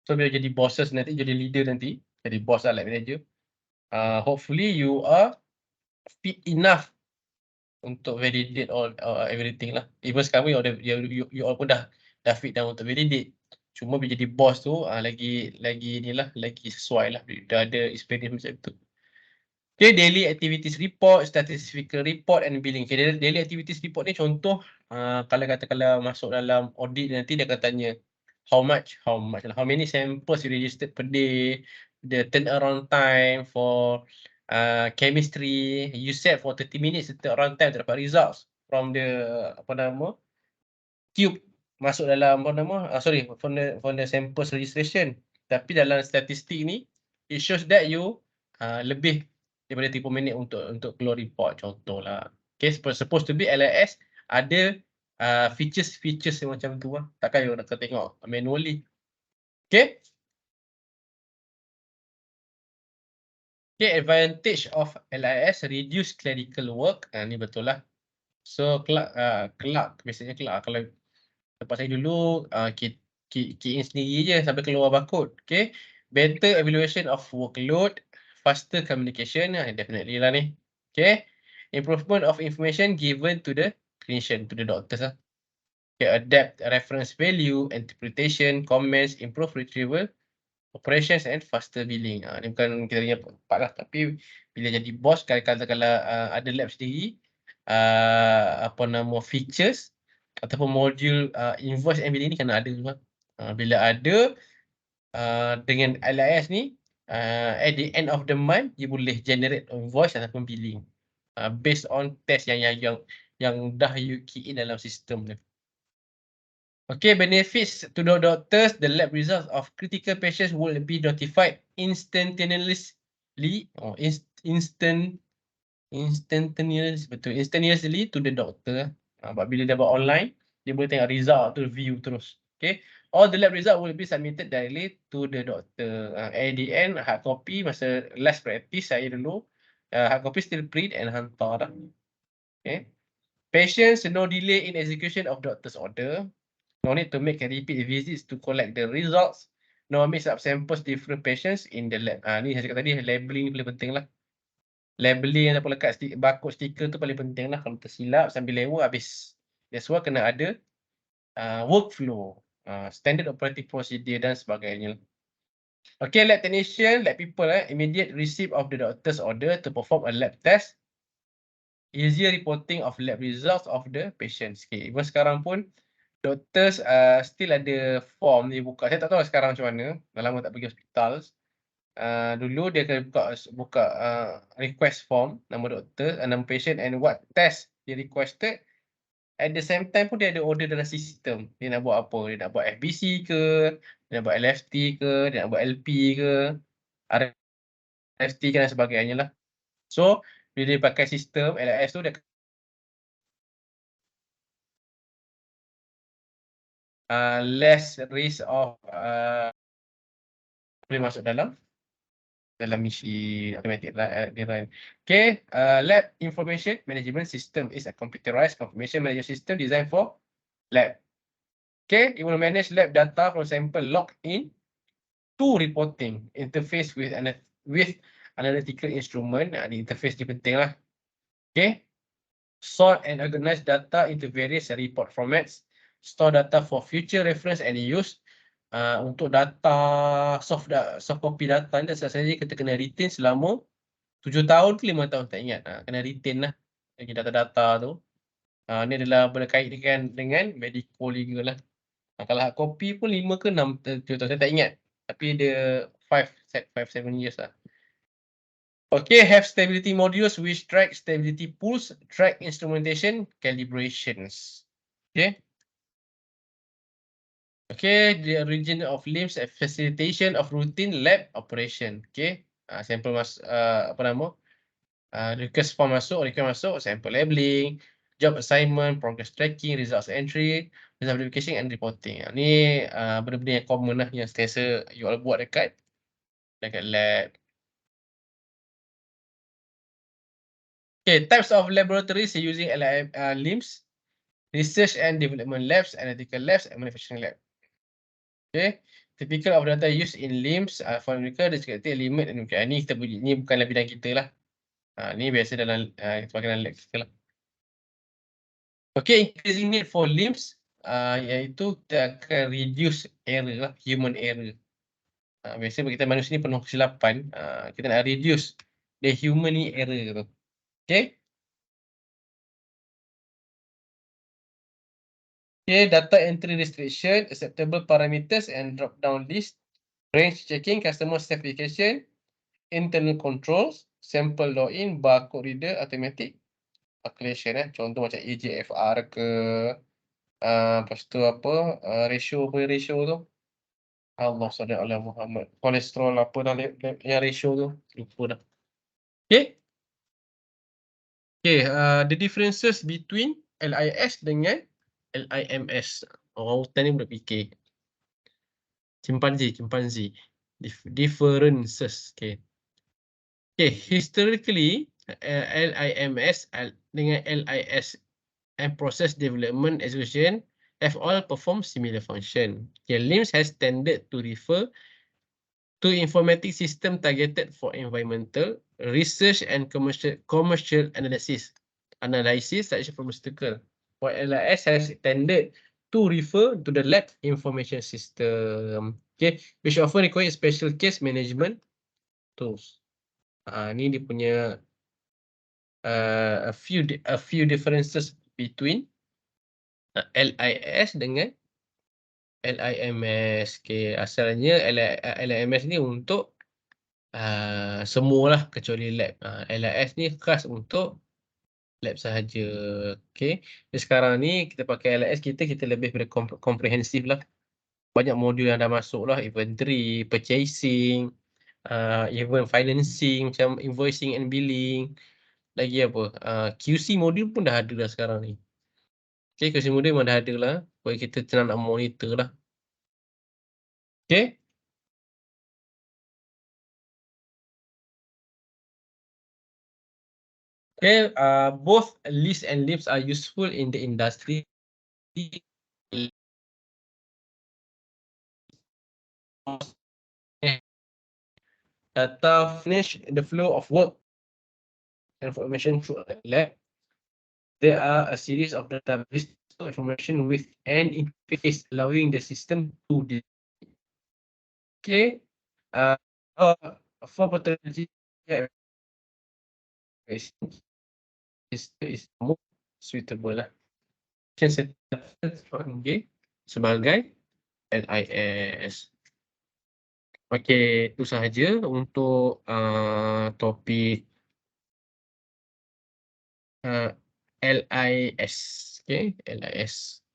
So bila jadi bosses nanti, jadi leader nanti, jadi boss lah, lab manager, hopefully you are fit enough untuk validate all everything lah. Even sekarang you all pun dah fit dah untuk validate. Cuma bila jadi boss tu lagi inilah, lagi sesuai lah, dah ada experience macam tu. Okay, daily activities report, statistical report and billing. Okay, daily activities report ni contoh kalau masuk dalam audit nanti dia akan tanya how many samples you registered per day, the turnaround time for chemistry, you set for 30 minutes the turnaround time to dapat results from the tube masuk dalam from the samples registration. Tapi dalam statistik ni it shows that you lebih daripada 30 minit untuk keluar report, contohlah. Okay, supposed to be LIS ada features yang macam tu lah. Takkan you nak tengok manually. Okay. Okay, advantage of LIS, reduce clerical work. Ni betul lah. So kelak biasanya kalau tempat saya dulu key in sendiri je sampai keluar barcode. Okay, better evaluation of workload, faster communication, definitely lah ni. Okay, improvement of information given to the clinician, to the doctors lah. Okay, adapt reference value, interpretation, comments, improve retrieval, operations and faster billing. Ni bukan kita punya part lah, tapi bila jadi boss, kalau ada lab sendiri, features ataupun modul invoice and billing ni kena ada juga. Bila ada dengan LIS ni, at the end of the month dia boleh generate invoice ataupun billing based on test yang dah you key in dalam sistem tu. Okay, benefits to the doctors, the lab results of critical patients will be notified instantaneously to the doctor. Bila dia buat online, dia boleh tengok result tu, view terus. Okay, all the lab result will be submitted directly to the doctor. At the end, hard copy masa last practice saya dulu, hard copy still print and hantar. Okay, patients, no delay in execution of doctor's order. No need to make repeat visits to collect the results. No mix up samples different patients in the lab. Ni saya cakap tadi, labeling ni paling penting lah. Labeling ataupun lekat barcode stiker tu paling penting lah. Kalau tersilap sambil lewat habis. That's why kena ada workflow, standard operating procedure dan sebagainya. Okay, lab technician, lab people, immediate receipt of the doctor's order to perform a lab test. Easier reporting of lab results of the patients. Okay, even sekarang pun doctors still ada form dia buka. Saya tak tahu sekarang macam mana. Dah lama tak pergi hospital. Dulu dia akan buka request form, nama doktor, nama patient and what test dia requested. At the same time pun dia ada order dalam sistem. Dia nak buat apa? Dia nak buat FBC ke? Dia nak buat LFT ke? Dia nak buat LP ke? RFT ke dan sebagainya lah. So, bila dia pakai sistem LIS tu, dia less risk of boleh masuk dalam misi automatic dia run. Okay, lab information management system is a computerized information management system designed for lab. Okay, it will manage lab data from sample log in to reporting interface with analytical instrument. Ni interface ni penting lah. Okay. Sort and organize data into various report formats. Store data for future reference and use. Untuk data soft copy data ni saja kita kena retain selama 7 tahun ke 5 tahun, tak ingat. Kena retain lah lagi data-data tu. Ni adalah berkait dengan medical legal lah. Kalau hard copy pun 5 ke 6 tahun, saya tak ingat. Tapi dia 5-7 years lah. Okay, have stability modules which track stability pools, track instrumentation, calibrations. Okay. Okay, the origin of limbs and facilitation of routine lab operation. Okay, sampel apa nama? Request form masuk, sample labeling, job assignment, progress tracking, results entry, result verification and reporting. Ni benda-benda yang common lah yang sentiasa you all buat dekat lab. Okay, types of laboratories using LIMS, research and development labs, analytical labs, and manufacturing lab. Okay, typical of data used in LIMS, for numerical, descriptive, limit, and ni kita ni bukanlah bidang kita lah. Ni biasa dalam dalam lab kita lah. Okay, increasing need for LIMS, iaitu kita akan reduce error lah, human error. Biasanya kita manusia ni penuh kesilapan, kita nak reduce the human ni error tu. Okay. Okay, data entry restriction, acceptable parameters and drop-down list, range checking, customer certification, internal controls, sample login, barcode reader, automatic calculation. Contoh macam EGFR ke, lepas tu apa, ratio tu. Allah salli ala Muhammad. Kolesterol apa dah yang ratio tu, lupa dah. Okay. Okay, the differences between LIS dengan LIMS. Orang hutan ni boleh fikir. Chimpanzee. Differences. Okay. Okay, historically, LIMS dengan LIS and process development execution have all performed similar function. Okay, LIMS has tended to refer to informatic system targeted for environmental research and commercial analysis such as pharmaceutical. While LIS has tended to refer to the lab information system, okay, which often require special case management tools. Ni dia punya a few differences between LIS dengan LIMS. Okay, asalnya LIMS ni untuk semualah kecuali lab. LIS ni khas untuk lab sahaja. Okay, sekarang ni kita pakai LIS, kita lebih komprehensif lah. Banyak modul yang dah masuk lah, inventory, purchasing, even financing macam invoicing and billing. Lagi apa, QC modul pun dah ada dah sekarang ni. Okay, QC modul memang dah ada lah, supaya kita senang nak monitor lah. Okay. Okay, both LIS and LIMS are useful in the industry. Data finish the flow of work information through a lab. There are a series of database information with an interface allowing the system to okay. For pathology is more suitable lah. Sebagai LIS. Okey, itu sahaja untuk topik LIS. Okay, LIS.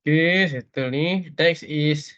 Okay, settle ni. Next is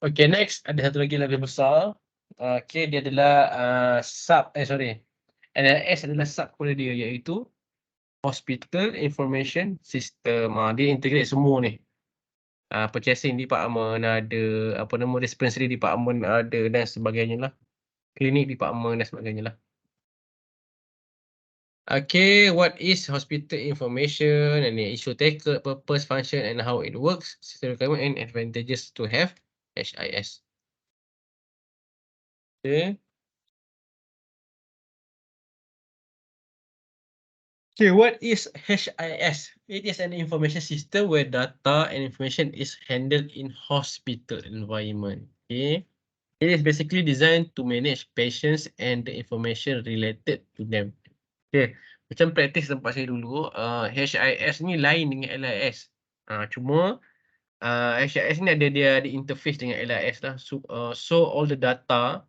Okay, next ada satu lagi lebih besar. Okay, dia adalah NLS adalah sub kepada dia, iaitu Hospital Information System. Dia integrate semua ni. Purchasing department ada, apa nama, dispensary department ada dan sebagainya lah. Klinik department dan sebagainya lah. Okay, what is hospital information and the issue taker, purpose, function and how it works, system requirement and advantages to have HIS. Okay. Okay, what is HIS? It is an information system where data and information is handled in hospital environment. Okay. It is basically designed to manage patients and the information related to them. Okay, macam praktis tempat saya dulu, HIS ni lain dengan LIS. Cuma HIS ni dia ada interface dengan LIS lah. So all the data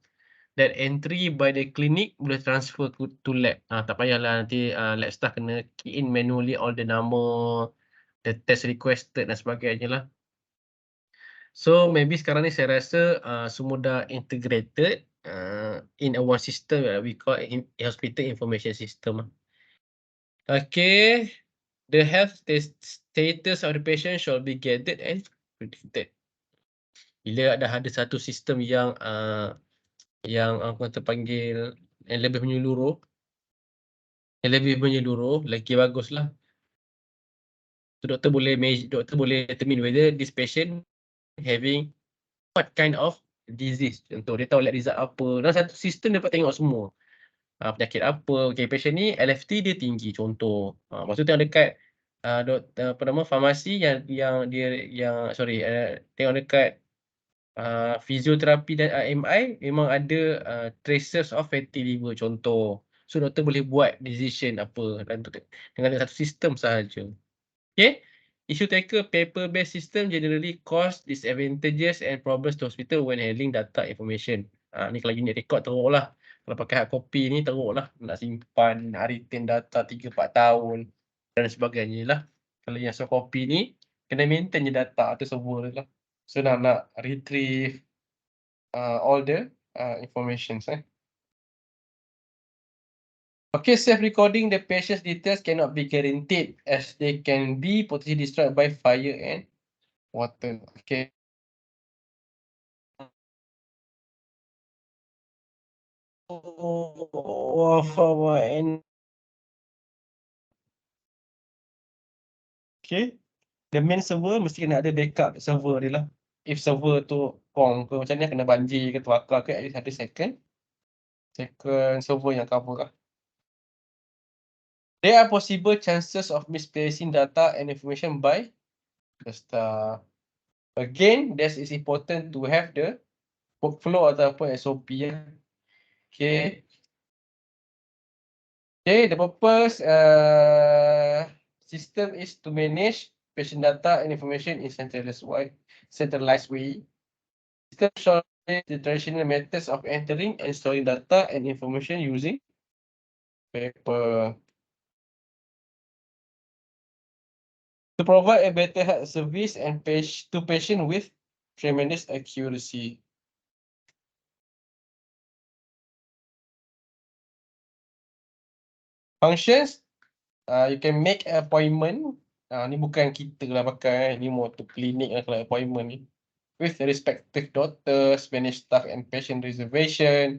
that entry by the clinic boleh transfer to lab. Tak payahlah nanti lab staff kena key in manually all the nama, the test requested dan sebagainya lah. So maybe sekarang ni saya rasa semua dah integrated in a one system we call hospital information system. Okay, the health status of the patient shall be gathered and predicted. Bila dah ada satu sistem yang orang kata panggil yang lebih menyeluruh, lagi baguslah. So doktor boleh determine whether this patient having what kind of disease. Contoh dia tahu lab result apa. Dalam satu sistem dia dapat tengok semua. Penyakit apa, okay, patient ni LFT dia tinggi contoh. Lepas tu tengok dekat apa nama, farmasi yang tengok dekat fisioterapi dan MI memang ada traces of fatty liver contoh. So doktor boleh buat decision apa dengan satu sistem sahaja. Okay, issue taker paper-based system generally cause disadvantages and problems to hospital when handling data information. Ni kalau unit record teruk lah. Kalau pakai hard copy ni teruk lah. Nak simpan, nak retain data 3-4 tahun dan sebagainya lah. Kalau yang soft copy ni, kena maintain je data tu semua lah. So nak retrieve all the information. Okay, self-recording the patient's details cannot be guaranteed as they can be potentially destroyed by fire and water. Okay. Okay. The main server mesti kena ada backup server dia lah. If server tu kong ke macam ni kena banjir ke terbakar ke, at least ada second server yang cover lah. There are possible chances of misplacing data and information by the staff. Again, this is important to have the workflow ataupun SOP ya. Okay. Okay, the purpose system is to manage patient data and information in centralized way. System shows the traditional methods of entering and storing data and information using paper. To provide a better health service and to patient with tremendous accuracy. Functions, you can make an appointment. Ni bukan kita lah pakai, ni more to clinic lah kalau appointment ni. With the respective doctors, manage staff and patient reservation,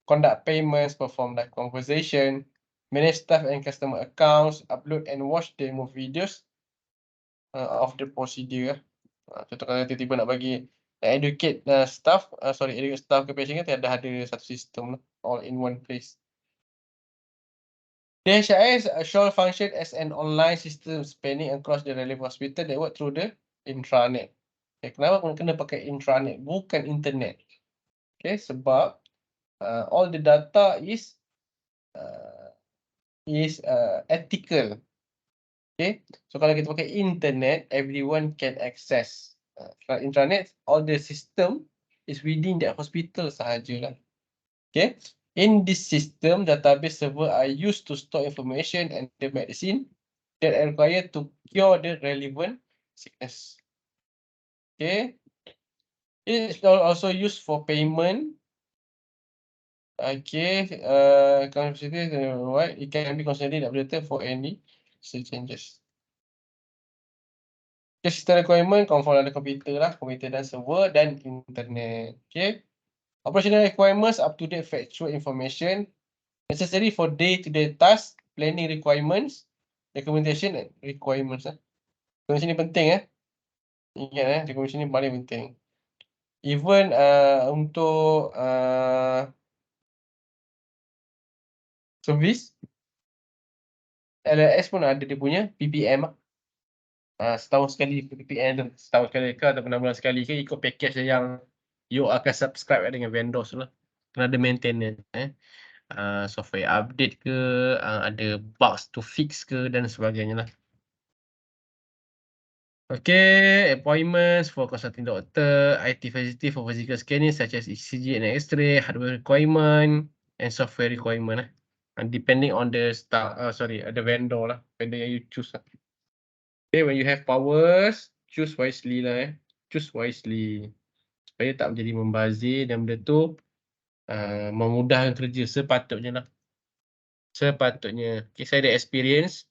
conduct payments, perform live conversation, manage staff and customer accounts, upload and watch demo videos of the procedure. Contoh kalau tiba-tiba nak bagi educate staff ke patient kan dah ada satu sistem all in one place. The HIS shall function as an online system spanning across the relevant hospital that work through the intranet. Okay, kenapa kena pakai intranet bukan internet? Okay, sebab all the data is ethical. Okay, so kalau kita pakai internet, everyone can access. Kalau intranet, all the system is within that hospital sahajalah. Okay, in this system, database server are used to store information and the medicine that are required to cure the relevant sickness. Okay. It's also used for payment. Okay, consider what it can be considered updated for any changes. Okay, system requirement confirm ada komputer lah, komputer dan server dan internet. Okay. Operational requirements up to date factual information necessary for day-to-day tasks, planning requirements, documentation and requirements. Documentation ni penting Ingat documentation ni paling penting. Even untuk servis LLS pun ada dia punya PPM setahun sekali PPM tu, setahun sekali ke ataupun 6 bulan sekali ke, ikut package yang you akan subscribe dengan vendors tu lah. Kena ada maintenance software update ke, ada bugs to fix ke dan sebagainya lah. Okay, appointments for consulting doctor, IT facility for physical scanning such as ECG and X-ray, hardware requirement and software requirement depending on the the vendor lah, vendor yang you choose lah. Okay, when you have powers, choose wisely lah choose wisely supaya tak menjadi membazir dan benda tu memudahkan kerja sepatutnya lah. Sepatutnya. Okay, saya ada experience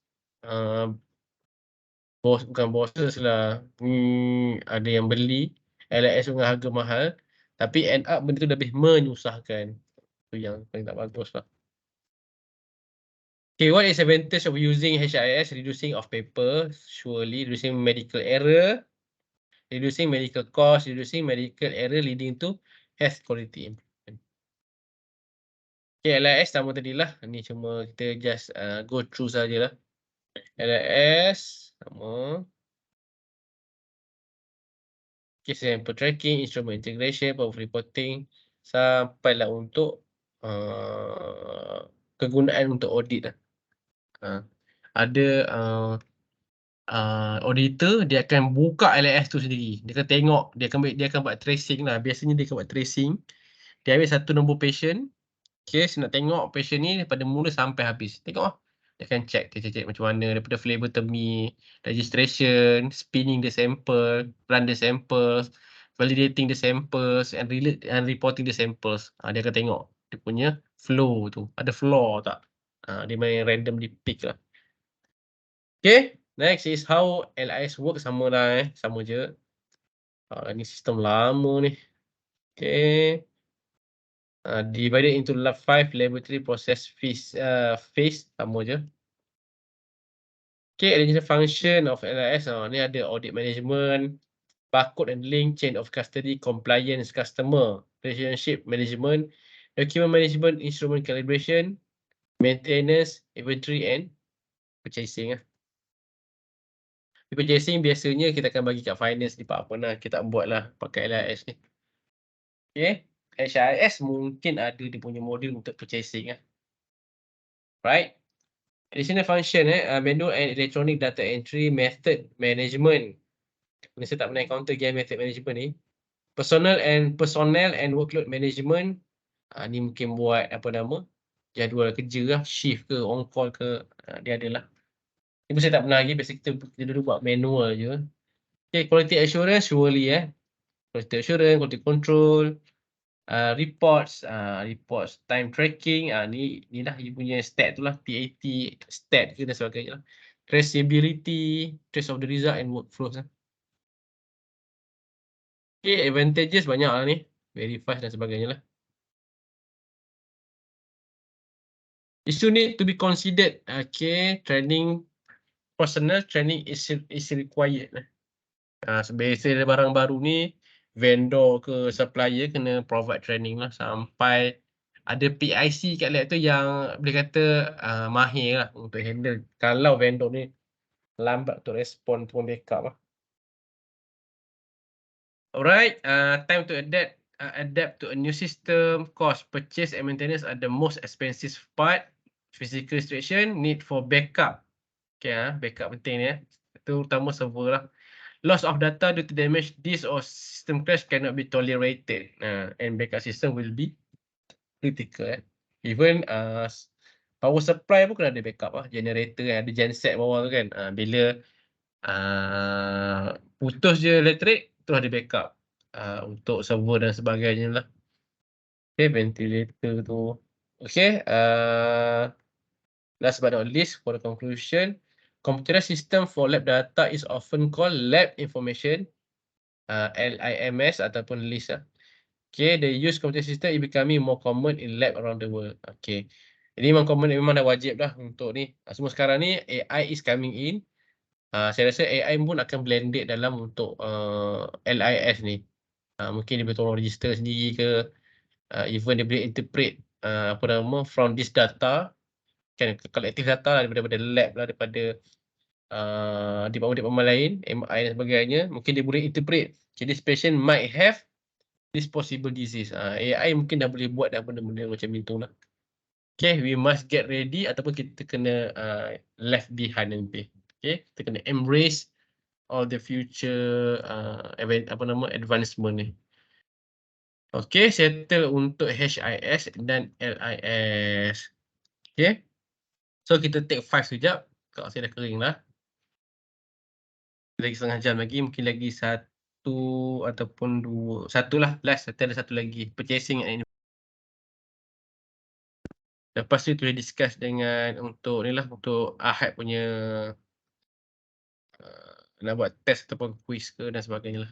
bukan bosses lah. Ada yang beli LS dengan harga mahal tapi end up benda tu lebih menyusahkan. Itu yang paling tak bagus lah. Okay, what is advantage of using HIS? Reducing of paper, surely reducing medical error, reducing medical cost, reducing medical error leading to health quality improvement. Okay, LIS sama tadi lah. Ni cuma kita just go through sajalah. LIS sama. Okay, sample tracking, instrument integration, power reporting sampailah untuk kegunaan untuk audit lah. Ada auditor dia akan buka LIS tu sendiri. Dia akan tengok, dia akan buat tracing lah. Biasanya dia akan buat tracing. Dia ambil satu nombor patient. Okay, saya nak tengok patient ni daripada mula sampai habis. Tengok lah. Dia akan check macam mana daripada phlebotomy, registration, spinning the sample, run the samples, validating the samples and reporting the samples. Dia akan tengok dia punya flow tu. Ada flaw tak? Dia main randomly pick lah. Okay, next is how LIS work. Sama lah sama je. Ni sistem lama ni. Okay. Divided into 5 laboratory process phase sama je. Okay, additional function of LIS ni ada audit management, barcode and link, chain of custody, compliance, customer, relationship management, document management, instrument calibration, maintenance, inventory and purchasing Purchasing biasanya kita akan bagi kat finance department lah, kita tak buat lah pakai LIS ni. Okay, HIS mungkin ada dia punya modul untuk purchasing Right. Additional function manual and electronic data entry, method management. Saya tak pernah encounter game method management ni. Personnel and workload management. Ni mungkin buat jadual kerja lah, shift ke, on call ke, dia ada lah. Ini saya tak pernah lagi, biasa kita dulu buat manual je. Okay, quality assurance surely quality assurance, quality control, reports, time tracking, ni lah you punya stat tu lah, TAT, stat ke dan sebagainya lah. Traceability, trace of the result and workflows Okay, advantages banyak lah ni, very fast dan sebagainya lah. Issue need to be considered. Okay, personal training is required. Biasa barang baru ni, vendor ke supplier kena provide training lah sampai ada PIC kat lab tu yang boleh kata mahir lah untuk handle kalau vendor ni lambat untuk respon ataupun backup lah. Alright, time to adapt to a new system. Cost, purchase and maintenance are the most expensive part. Physical restriction, need for backup. Okay, backup penting ni Itu utama server lah. Loss of data due to damage, disk or system crash cannot be tolerated. And backup system will be critical. Even power supply pun kena ada backup generator ada genset bawah tu kan. Bila putus je elektrik, terus ada backup. untuk server dan sebagainya lah. Okay, ventilator tu. Okay, last but not least, for the conclusion, computerized system for lab data is often called lab information, LIMS ataupun LIS lah. Okay, the use computer system is becoming more common in lab around the world. Okay, ini memang common, memang dah wajib lah untuk ni. Semua sekarang ni AI is coming in. Saya rasa AI pun akan blended dalam untuk LIS ni. Mungkin dia boleh tolong register sendiri ke, even dia boleh interpret apa nama, from this data, kan collective data lah daripada lab lah, daripada department-department lain, MI dan sebagainya. Mungkin dia boleh interpret, okay, this patient might have this possible disease. AI mungkin dah boleh buat dah benda-benda macam itu lah. Okay, we must get ready ataupun kita kena left behind nanti. Okay, kita kena embrace all the future advancement ni. Okay, settle untuk HIS dan LIS. Okay, so kita take 5 sekejap. Kalau saya dah kering lah. Lagi setengah jam lagi, mungkin lagi satu ataupun dua. Satu lah, last. Ada satu lagi. Purchasing and lepas tu boleh discuss dengan untuk ni lah, untuk Ahad punya nak buat test ataupun quiz ke dan sebagainya lah.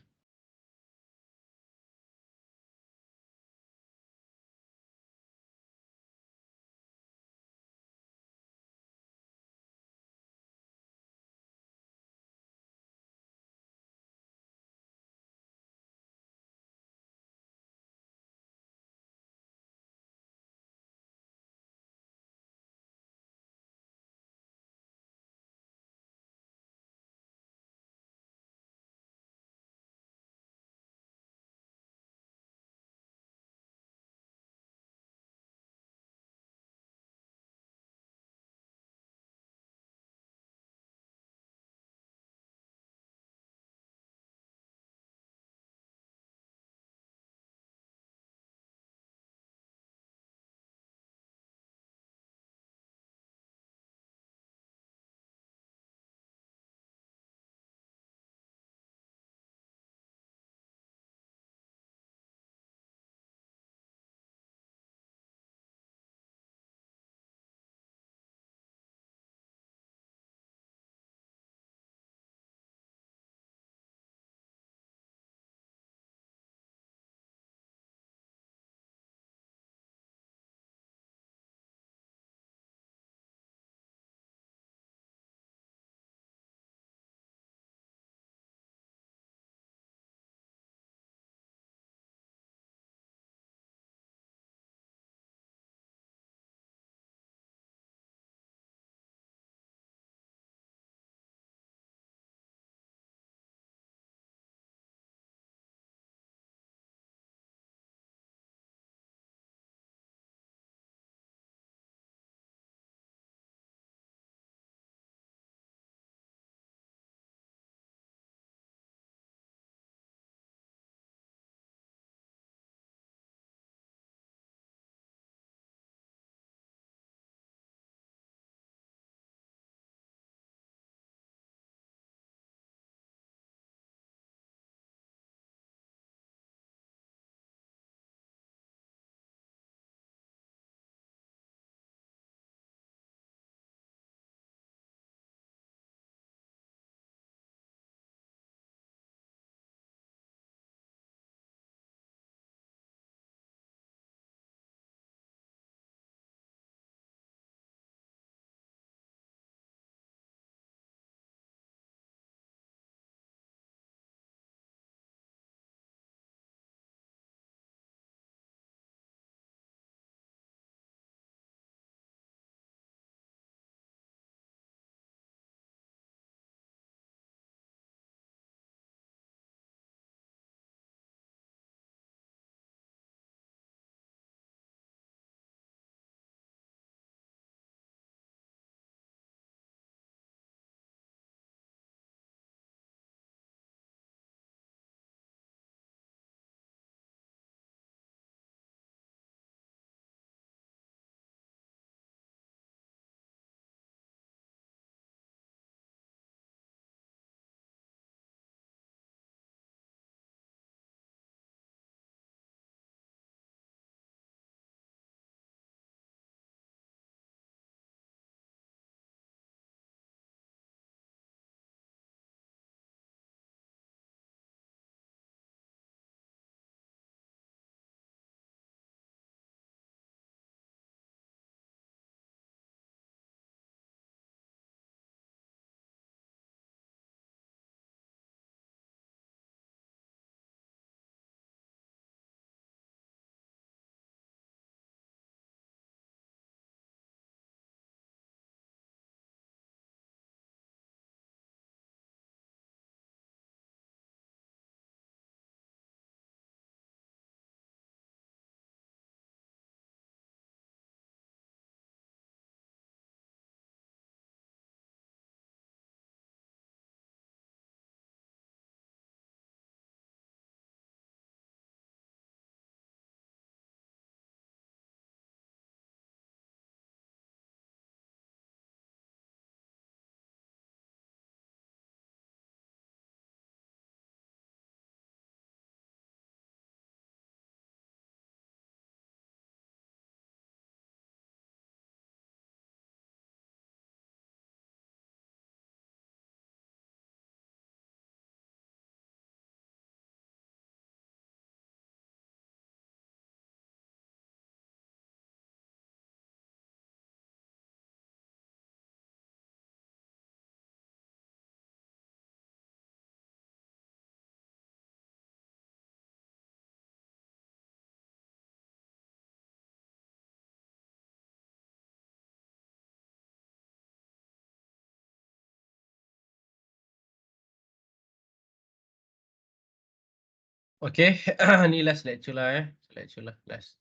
Okay, ni last lecture lah lecture lah, last.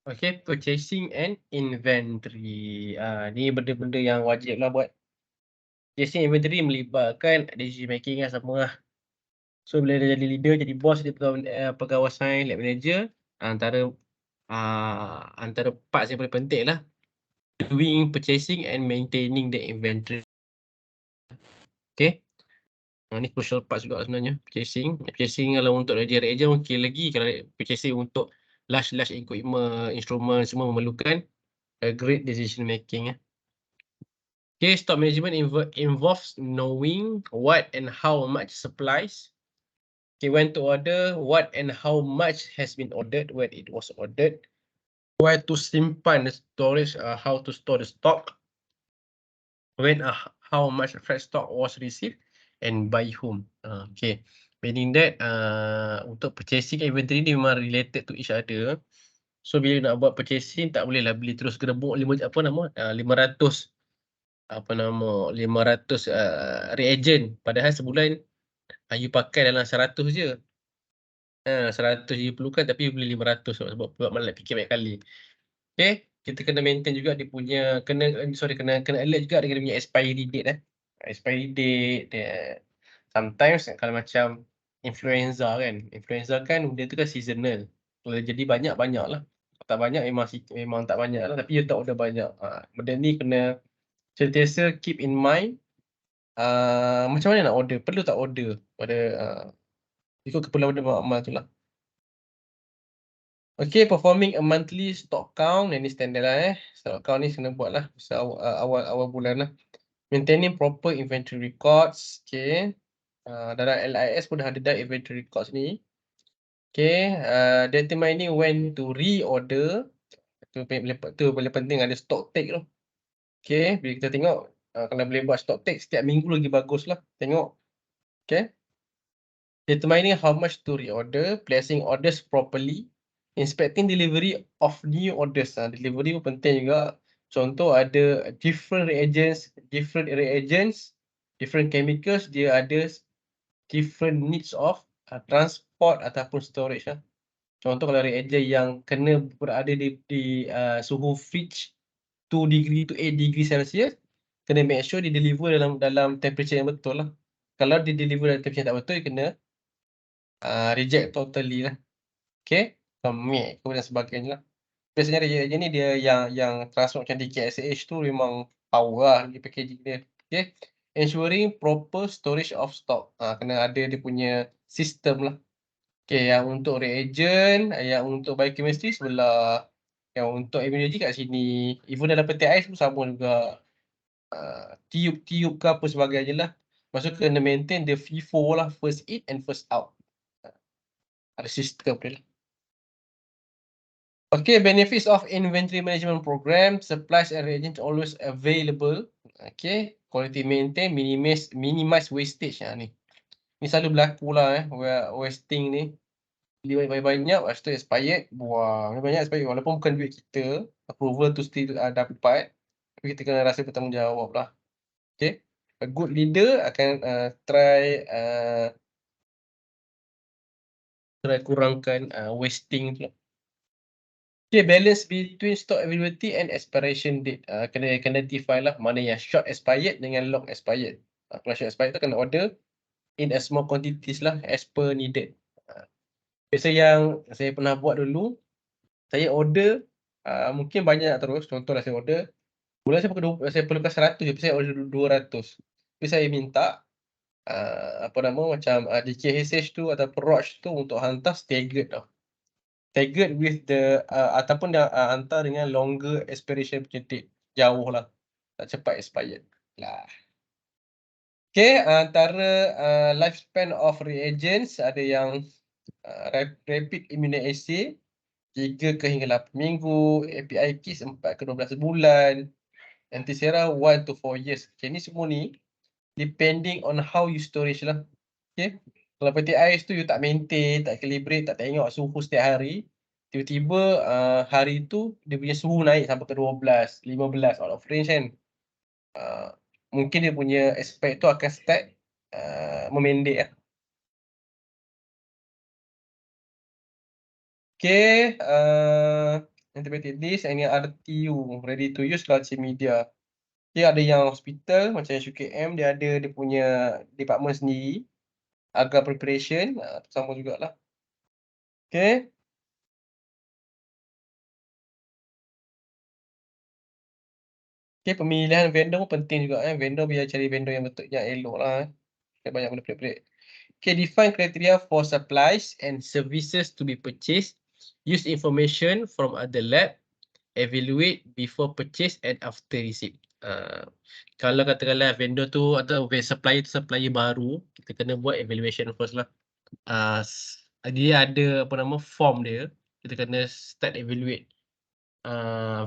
Okay, purchasing and inventory. Ni benda-benda yang wajib lah buat. Purchasing inventory melibatkan decision making lah, sama lah. So bila dia jadi leader, jadi boss, dia pegawai sign, lab manager, antara antara parts yang paling penting lah doing purchasing and maintaining the inventory. Okay, ni crucial part juga sebenarnya, purchasing. Purchasing kalau untuk reagent okey lagi, kalau purchasing untuk large equipment, instrument semua memerlukan a great decision making. Okay, stock management involves knowing what and how much supplies, okay, when to order, what and how much has been ordered, when it was ordered, where to simpan the storage, how to store the stock, when how much fresh stock was received, and by whom. Okay, meaning that untuk purchasing inventory ni memang related to each other. So bila nak buat purchasing, tak bolehlah beli terus gerebuk 500 reagent, padahal sebulan you pakai dalam 100 je. 100 je perlukan tapi beli 500 sebab malas fikir banyak kali. Okay, kita kena maintain juga dia punya, kena alert juga dengan dia punya expiry date. Expiry date dia, sometimes kalau macam influenza kan dia tu kan seasonal. Kalau jadi banyak lah. Tak banyak memang tak banyak lah, tapi you tak order banyak. Benda ni kena sentiasa keep in mind. Macam mana nak order, perlu tak order pada ikut keperluan benda amal tu lah. Okay, performing a monthly stock count, yang ni standard lah stock count ni kena buat lah awal bulan lah. Maintaining proper inventory records, okay. Dalam LIS pun dah ada dah inventory records ni. Okay, determining when to reorder, tu paling penting, ada stock take tu. Okay, bila kita tengok, kalau boleh buat stock take setiap minggu lagi bagus lah, tengok. Okay. Determining how much to reorder, placing orders properly, inspecting delivery of new orders. Delivery pun penting juga. Contoh ada different reagents, different chemicals, dia ada different needs of transport ataupun storage. Contoh kalau reagent yang kena berada di suhu fridge 2 degree to 8 degree Celsius, kena make sure dia deliver dalam temperature yang betul lah. Kalau dia deliver dalam temperature yang tak betul, kena reject totally lah. Okay, make dan sebagainya lah. Biasanya reagent ni dia yang transport macam DKSH tu memang power lah di packaging dia. Okay, ensuring proper storage of stock. Kena ada dia punya sistem lah. Okay, yang untuk reagent, yang untuk biochemistry sebelah, yang untuk immunology kat sini, even dalam peti ais pun sama juga. Tiup ke apa sebagainya lah. Maksud kena maintain the FIFO lah, first in and first out. Ada sistem dia lah. Okay, benefits of inventory management program, supplies and reagents always available. Okay, quality maintain, minimize wastage ni. Ni selalu berlaku lah wasting ni. Beli banyak-banyak, lepas tu expired, buang. Banyak expired, walaupun bukan duit kita, approval tu still dapat, tapi kita kena rasa bertanggungjawab lah. Okay, a good leader akan try kurangkan wasting tu. Okay, balance between stock availability and expiration date. Kena identify lah mana yang short expired dengan long expired. Kalau short expired tu kena order in a small quantities lah, as per needed. Biasa yang saya pernah buat dulu, saya order mungkin banyak terus. Contohlah saya order, bulan saya perlukan 100 je, saya order 200. Tapi saya minta macam DKSH tu ataupun Roche tu untuk hantar staggered tau. Staggered with the ataupun dia hantar dengan longer expiration punya date, jauh lah, tak cepat expired lah. Okay, antara lifespan of reagents ada yang rapid immunoassay 3 ke hingga 8 minggu, API kits 4 ke 12 bulan, Antisera 1 to 4 years. Okay, ni semua ni depending on how you storage lah. Okay, kalau peti ais tu you tak maintain, tak calibrate, tak tengok suhu setiap hari, tiba-tiba hari tu dia punya suhu naik sampai ke 12, 15 out of range kan. Mungkin dia punya aspek tu akan start memendek lah. Okay, antibiotic list, ini RTU, ready to use multimedia. Dia ada yang hospital macam SUKM, dia ada dia punya department sendiri. Agar preparation, sama jugalah. Okay. Okay, pemilihan vendor pun penting juga vendor biar cari vendor yang betul, yang elok lah tak banyak benda pelik-pelik. Okay, define criteria for supplies and services to be purchased. Use information from other lab. Evaluate before purchase and after receipt. Kalau katakanlah vendor tu atau supplier tu supplier baru, kita kena buat evaluation first lah. Dia ada apa nama form dia, kita kena start evaluate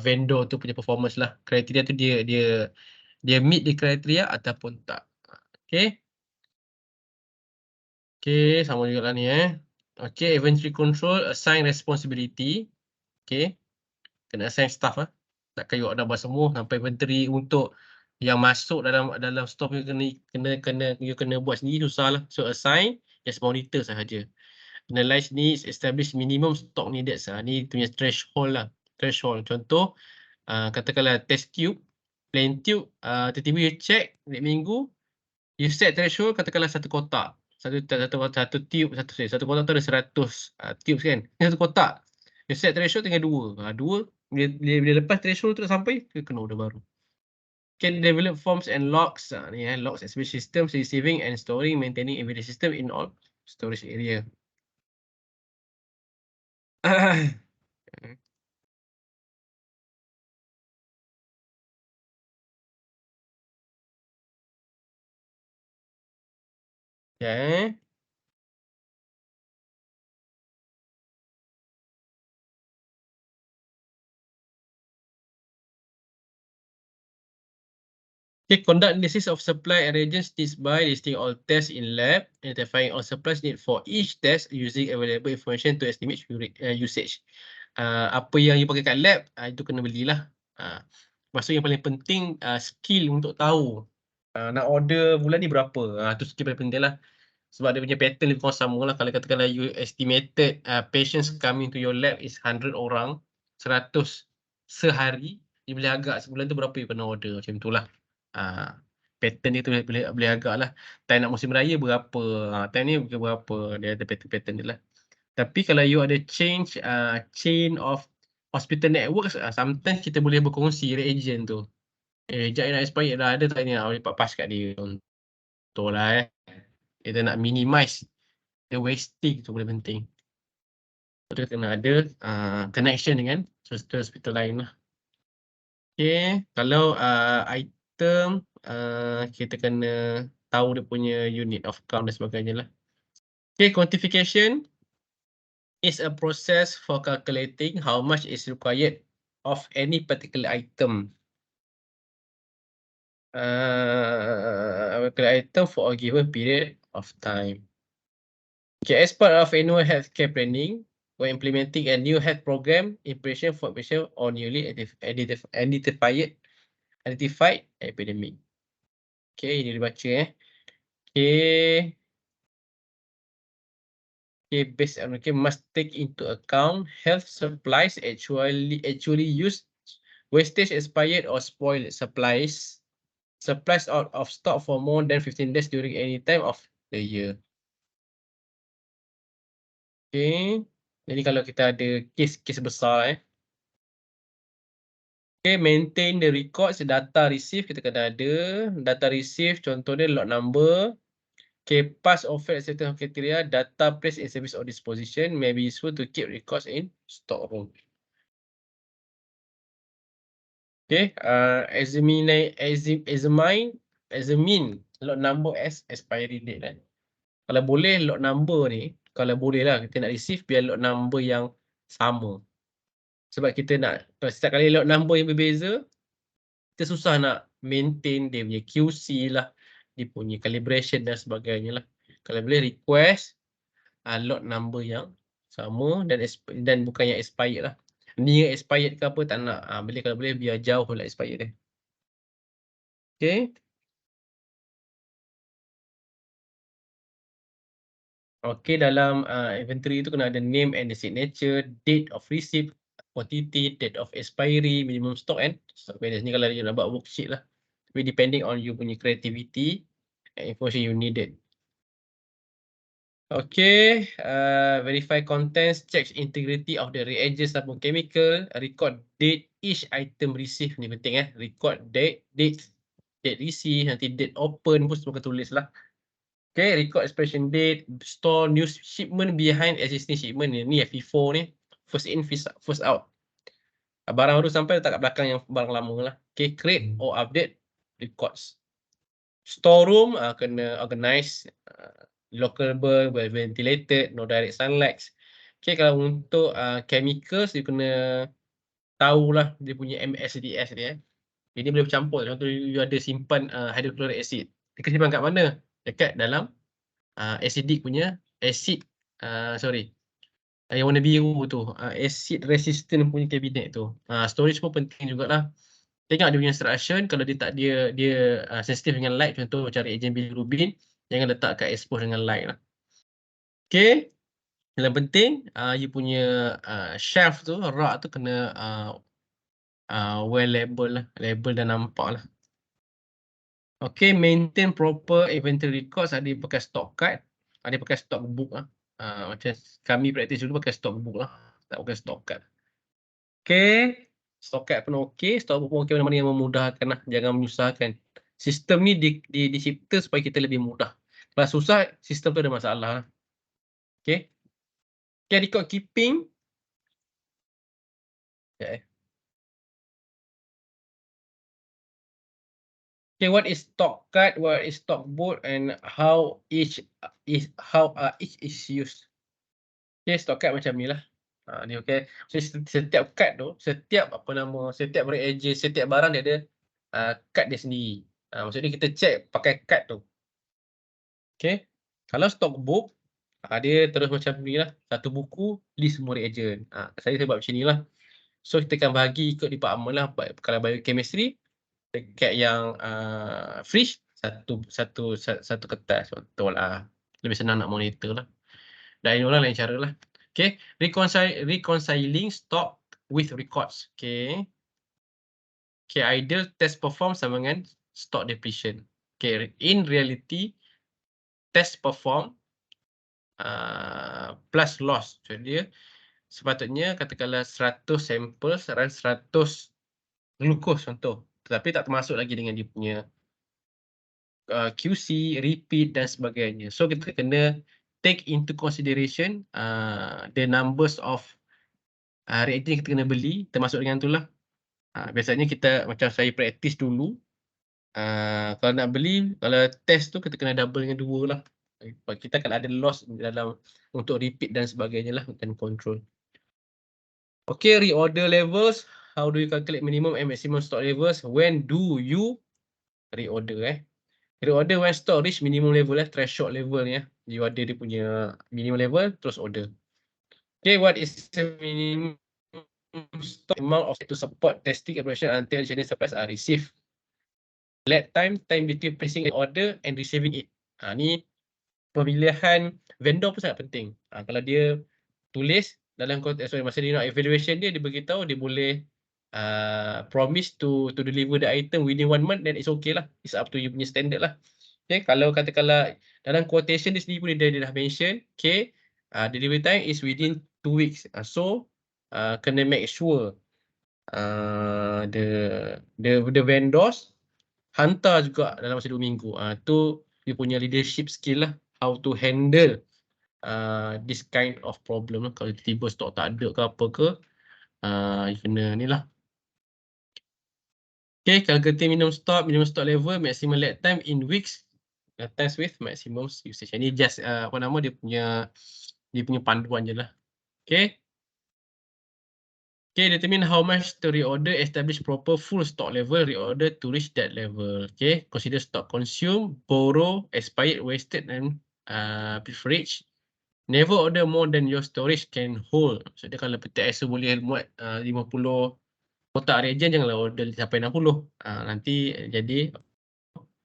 vendor tu punya performance lah. Kriteria tu dia meet the kriteria ataupun tak. Okay. Okay, sama juga lah ni Okay, inventory control, assign responsibility. Okay, kena assign staff lah. Takkan you nak buat semua sampai inventory untuk yang masuk dalam store you kena buat sendiri, susah lah. So assign, just monitor sahaja. Analyze needs, establish minimum stock needed. Ni punya threshold lah. Threshold. Contoh, katakanlah test tube, plain tube, tiba-tiba you check minggu, you set threshold katakanlah satu kotak. Satu tube, satu kotak tu ada 100 tubes kan. Ni satu kotak. You set threshold tinggal 2. 2, bila lepas threshold tu sampai, kena order baru. Can develop forms and logs. Ni logs establish systems, receiving and storing, maintaining every system in all storage area. Okay. Okay, conduct analysis of supply and reagents needs by listing all tests in lab, identifying all supplies need for each test using available information to estimate usage. Apa yang you pakai kat lab, itu kena belilah. Maksud yang paling penting, skill untuk tahu nak order bulan ni berapa. Tu skill paling penting lah. Sebab dia punya pattern lebih kurang sama lah. Kalau katakanlah you estimated patients coming to your lab is 100 orang, 100 sehari, you boleh agak sebulan tu berapa you kena order, macam tu lah. Pattern dia tu boleh agak lah. Time nak musim raya berapa, time ni berapa, dia ada pattern dia lah. Tapi kalau you ada chain of hospital networks, sometimes kita boleh berkongsi reagent tu. Jap nak expired dah, ada tak ni, boleh pass kat dia. Contoh lah kita nak minimize the wasting tu paling penting. Kita kena ada connection dengan hospital lain lah. Okay, kalau item kita kena tahu dia punya unit of count dan sebagainya lah. Okay, quantification is a process for calculating how much is required of any particular item. Item for a given period of time. Okay, as part of annual healthcare planning, when implementing a new health program, information for patient or newly identified epidemic. Okay, ini dibaca Okay. Okay, based on must take into account health supplies actually used, wastage, expired or spoiled supplies out of stock for more than 15 days during any time of the year. Okay, jadi kalau kita ada kes besar Okay, maintain the records, data receive kita kena ada. Data receive contohnya lot number. Okay, pass or fail certain criteria, data placed in service or disposition may be useful to keep records in stock room. Okay, examine lot number as expiry date kan. Kalau boleh lot number ni, kalau boleh lah kita nak receive biar lot number yang sama. Sebab kita nak, setiap kali lot number yang berbeza, kita susah nak maintain dia punya QC lah, dia punya calibration dan sebagainya lah. Kalau boleh request lot number yang sama dan bukan yang expired lah. Ni yang expired ke apa tak nak. Boleh kalau boleh biar jauh lah expired dia. Okay. Okey, dalam inventory tu kena ada name and the signature, date of receipt, quantity, date of expiry, minimum stock and stock balance. Ni kalau you nak buat worksheet lah. Tapi depending on you punya creativity and information you needed. Okey, verify contents, check integrity of the reagents ataupun chemical, record date each item received. Ni penting record date receive, nanti date open pun semua kena tulis lah. Okay, record expiration date, store new shipment behind existing shipment. Ni FIFO ni, first in, first out. Barang baru sampai letak kat belakang yang barang lama lah. Okay, create or update records. Storeroom kena organize, lockable, well ventilated, no direct sunlight. Okay, kalau untuk chemicals, you kena tahulah dia punya MSDS dia. Jadi boleh bercampur. Contoh you ada simpan hydrochloric acid. Dia kena simpan kat mana? Dekat dalam acidic punya acid, yang warna biru tu, acid resistant punya kabinet tu. Storage pun penting jugalah. Tengok dia punya instruction, kalau dia tak dia sensitif dengan light, contoh macam reagent bilirubin, jangan letak kat expose dengan light lah. Okay, yang penting you punya shelf tu, rak tu kena well label lah, label dah nampak lah. Okay, maintain proper inventory records, ada yang pakai stock card, ada yang pakai stock book lah. Macam kami praktis dulu pakai stock book lah, tak pakai stock card. Okay, stock card pun okey, stock book pun okey, mana-mana yang memudahkan lah, jangan menyusahkan. Sistem ni dicipta supaya kita lebih mudah. Kalau susah, sistem tu ada masalah lah. Okay. Okay, record keeping. Okay. Okay, what is stock card, what is stock book, and how each is used. Okay, stock card macam ni lah. Ni okey. So, setiap card tu, setiap reagent, setiap barang dia ada card dia sendiri. Maksudnya kita check pakai card tu. Okay. Kalau stock book, dia terus macam ni lah. Satu buku, list semua reagent. Saya buat macam ni lah. So, kita akan bahagi ikut department lah. Kalau biochemistry, dekat yang fridge, satu kertas. Betul lah. Lebih senang nak monitor lah. Dan ini orang lain cara lah. Okay, reconciling stock with records. Okay. Okay, ideal test perform sama dengan stock depletion. Okay, in reality, test perform plus loss. So dia sepatutnya katakanlah 100 sampel, 100 glukos contoh. Tetapi tak termasuk lagi dengan dia punya QC, repeat dan sebagainya. So kita kena take into consideration the numbers of reagent kita kena beli, termasuk dengan itulah. Biasanya kita macam saya praktis dulu, kalau nak beli, kalau test tu kita kena double dengan 2 lah. Kita akan ada loss dalam untuk repeat dan sebagainya lah, dan control. Okay, reorder levels. How do you calculate minimum and maximum stock levels? When do you reorder? Reorder when stock reach minimum level, threshold level ni. You ada dia punya minimum level, terus order. Okay, what is the minimum stock amount of to support testing operation until Chinese supplies are received? Lead time between placing an order and receiving it. Ni pemilihan vendor pun sangat penting. Kalau dia tulis dalam masa dia nak evaluation dia beritahu dia boleh promise to deliver the item within 1 month, then it's okay lah. It's up to you punya standard lah. Okay, kalau katakanlah dalam quotation dia sendiri pun dia dah mention, okay, delivery time is within 2 weeks. So kena make sure the vendors hantar juga dalam masa 2 minggu. Tu dia punya leadership skill lah, how to handle this kind of problem lah. Kalau tiba-tiba stok tak ada ke apa ke, kena ni lah. Okay, kalau kita minimum stock level, maximum lead time in weeks, times with maximum usage. Ini just dia punya panduan je lah. Okay. Okay, determine how much to reorder, establish proper full stock level, reorder to reach that level. Okay, consider stock consumed, borrow, expired, wasted and pilferage. Never order more than your storage can hold. So dia kalau petik ISO boleh muat 50 kotak reagent, janganlah order sampai 60. Nanti jadi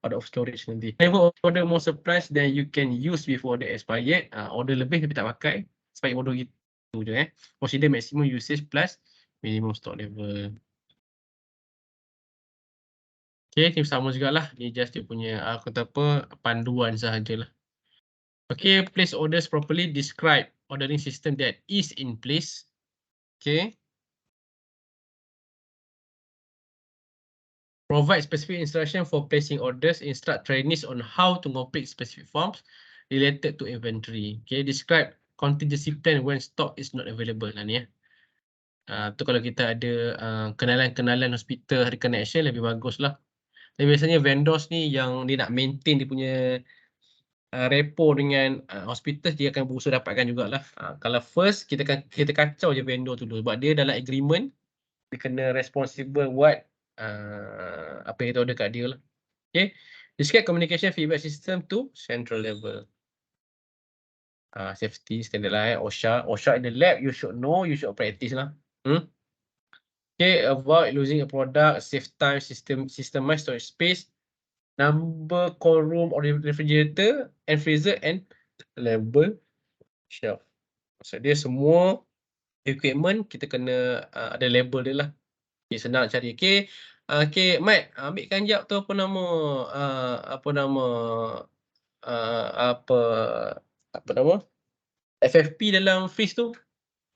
out of storage nanti. Never order more supplies than you can use before the expired. Order lebih tapi tak pakai, expired order gitu je. Consider maximum usage plus minimum stock level. Okay, ni sama jugalah. Ni just dia punya kata apa, panduan sahajalah. Okay, place orders properly. Describe ordering system that is in place. Okay. Provide specific instruction for placing orders. Instruct trainees on how to complete specific forms related to inventory. Okay, describe contingency plan when stock is not available. Ni tu kalau kita ada kenalan-kenalan hospital hari connection lebih bagus lah. Tapi biasanya vendors ni yang dia nak maintain dia punya repo dengan hospital dia akan berusaha dapatkan jugalah. Kalau first kita kacau je vendor tu dulu sebab dia dalam agreement dia kena responsible buat apa yang kita order kat dia lah. Okay. Describe communication feedback system to central level. Safety standard lah OSHA. OSHA in the lab you should know, you should practice lah. Okay, avoid losing a product, save time, systemize storage space, number cold room or refrigerator and freezer and label shelf. Maksud dia semua equipment kita kena ada label dia lah. Okay, senang cari. Okay, Mat, ambilkan jap tu apa nama FFP dalam freeze tu.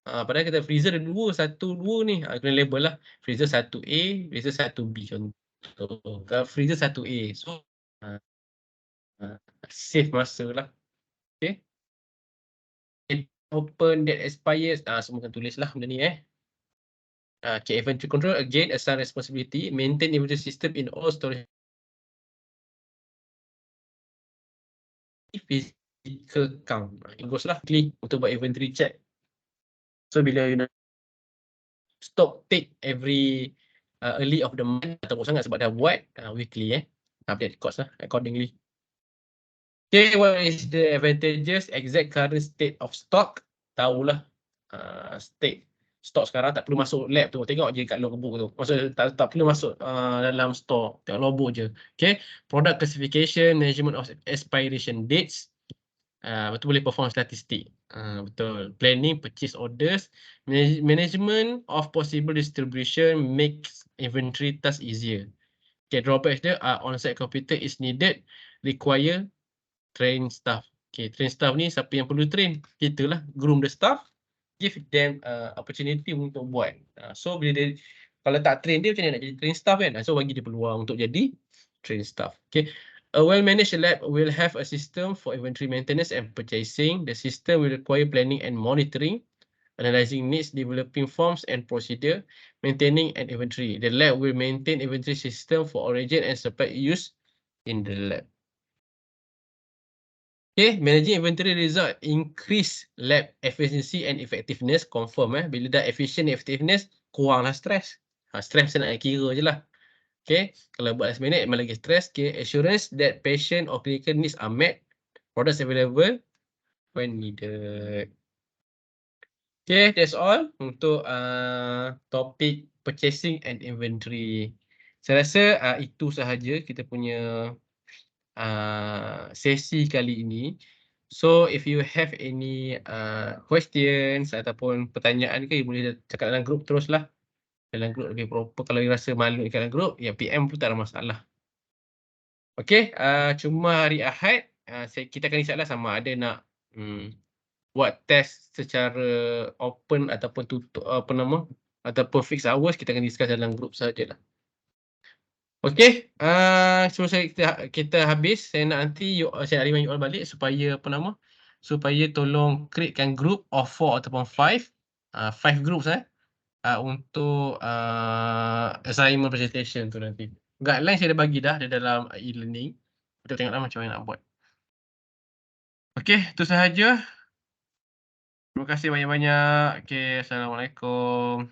Padahal kita freezer ada 2, 1, 2 ni. Kena label lah. Freezer 1A, freezer 1B contoh. Freezer 1A. So, save masa lah. Okay. Open that expires. Semua kena tulis lah benda ni Okay, inventory control. Again, assign responsibility. Maintain inventory system in all storage. Physical count. It goes lah. Klik untuk buat inventory check. So, bila you nak stock take every early of the month ataupun sangat sebab dah buat weekly update cost lah accordingly. Okay, what is the advantages? Exact current state of stock. Tahulah state stock sekarang, tak perlu masuk lab tu, tengok je kat logbook tu. Maksud tak perlu masuk dalam store, tengok logbook je. Okay, product classification, management of expiration dates. Betul boleh perform statistik. Betul. Planning, purchase orders, management of possible distribution makes inventory task easier. Okay, drawbacks dia on-site computer is needed, require train staff. Okay, train staff ni siapa yang perlu train? Kita lah, groom the staff, give them opportunity untuk buat. So bila dia kalau tak train dia macam mana nak jadi train staff kan? So bagi dia peluang untuk jadi train staff. Okay. A well-managed lab will have a system for inventory maintenance and purchasing. The system will require planning and monitoring, analyzing needs, developing forms and procedure, maintaining an inventory. The lab will maintain inventory system for origin and supply use in the lab. Okay, managing inventory result increase lab efficiency and effectiveness. Confirm bila dah efficient effectiveness, kuranglah stress. Stress nak kira je lah. Okay, kalau buat last minute memang lagi stress. Okay, assurance that patient or clinical needs are met, products available when needed. Okay, that's all untuk topik purchasing and inventory. Saya rasa itu sahaja kita punya sesi kali ini. So if you have any questions ataupun pertanyaan ke, boleh cakap dalam grup teruslah. Dalam grup lebih proper. Kalau you rasa malu di dalam grup, ya PM pun tak ada masalah. Okay, cuma hari Ahad kita akan insyaAllah sama ada nak buat test secara open ataupun tutup ataupun fixed hours, kita akan discuss dalam grup sahajalah. Okay, sebelum kita habis, saya nak nanti saya nak remind you all balik supaya supaya tolong createkan group of 4 ataupun 5 groups untuk assignment presentation tu nanti. Guideline saya dah bagi dah dalam e-learning. Kita tengoklah macam mana nak buat. Okay, itu sahaja. Terima kasih banyak-banyak. Okay, Assalamualaikum.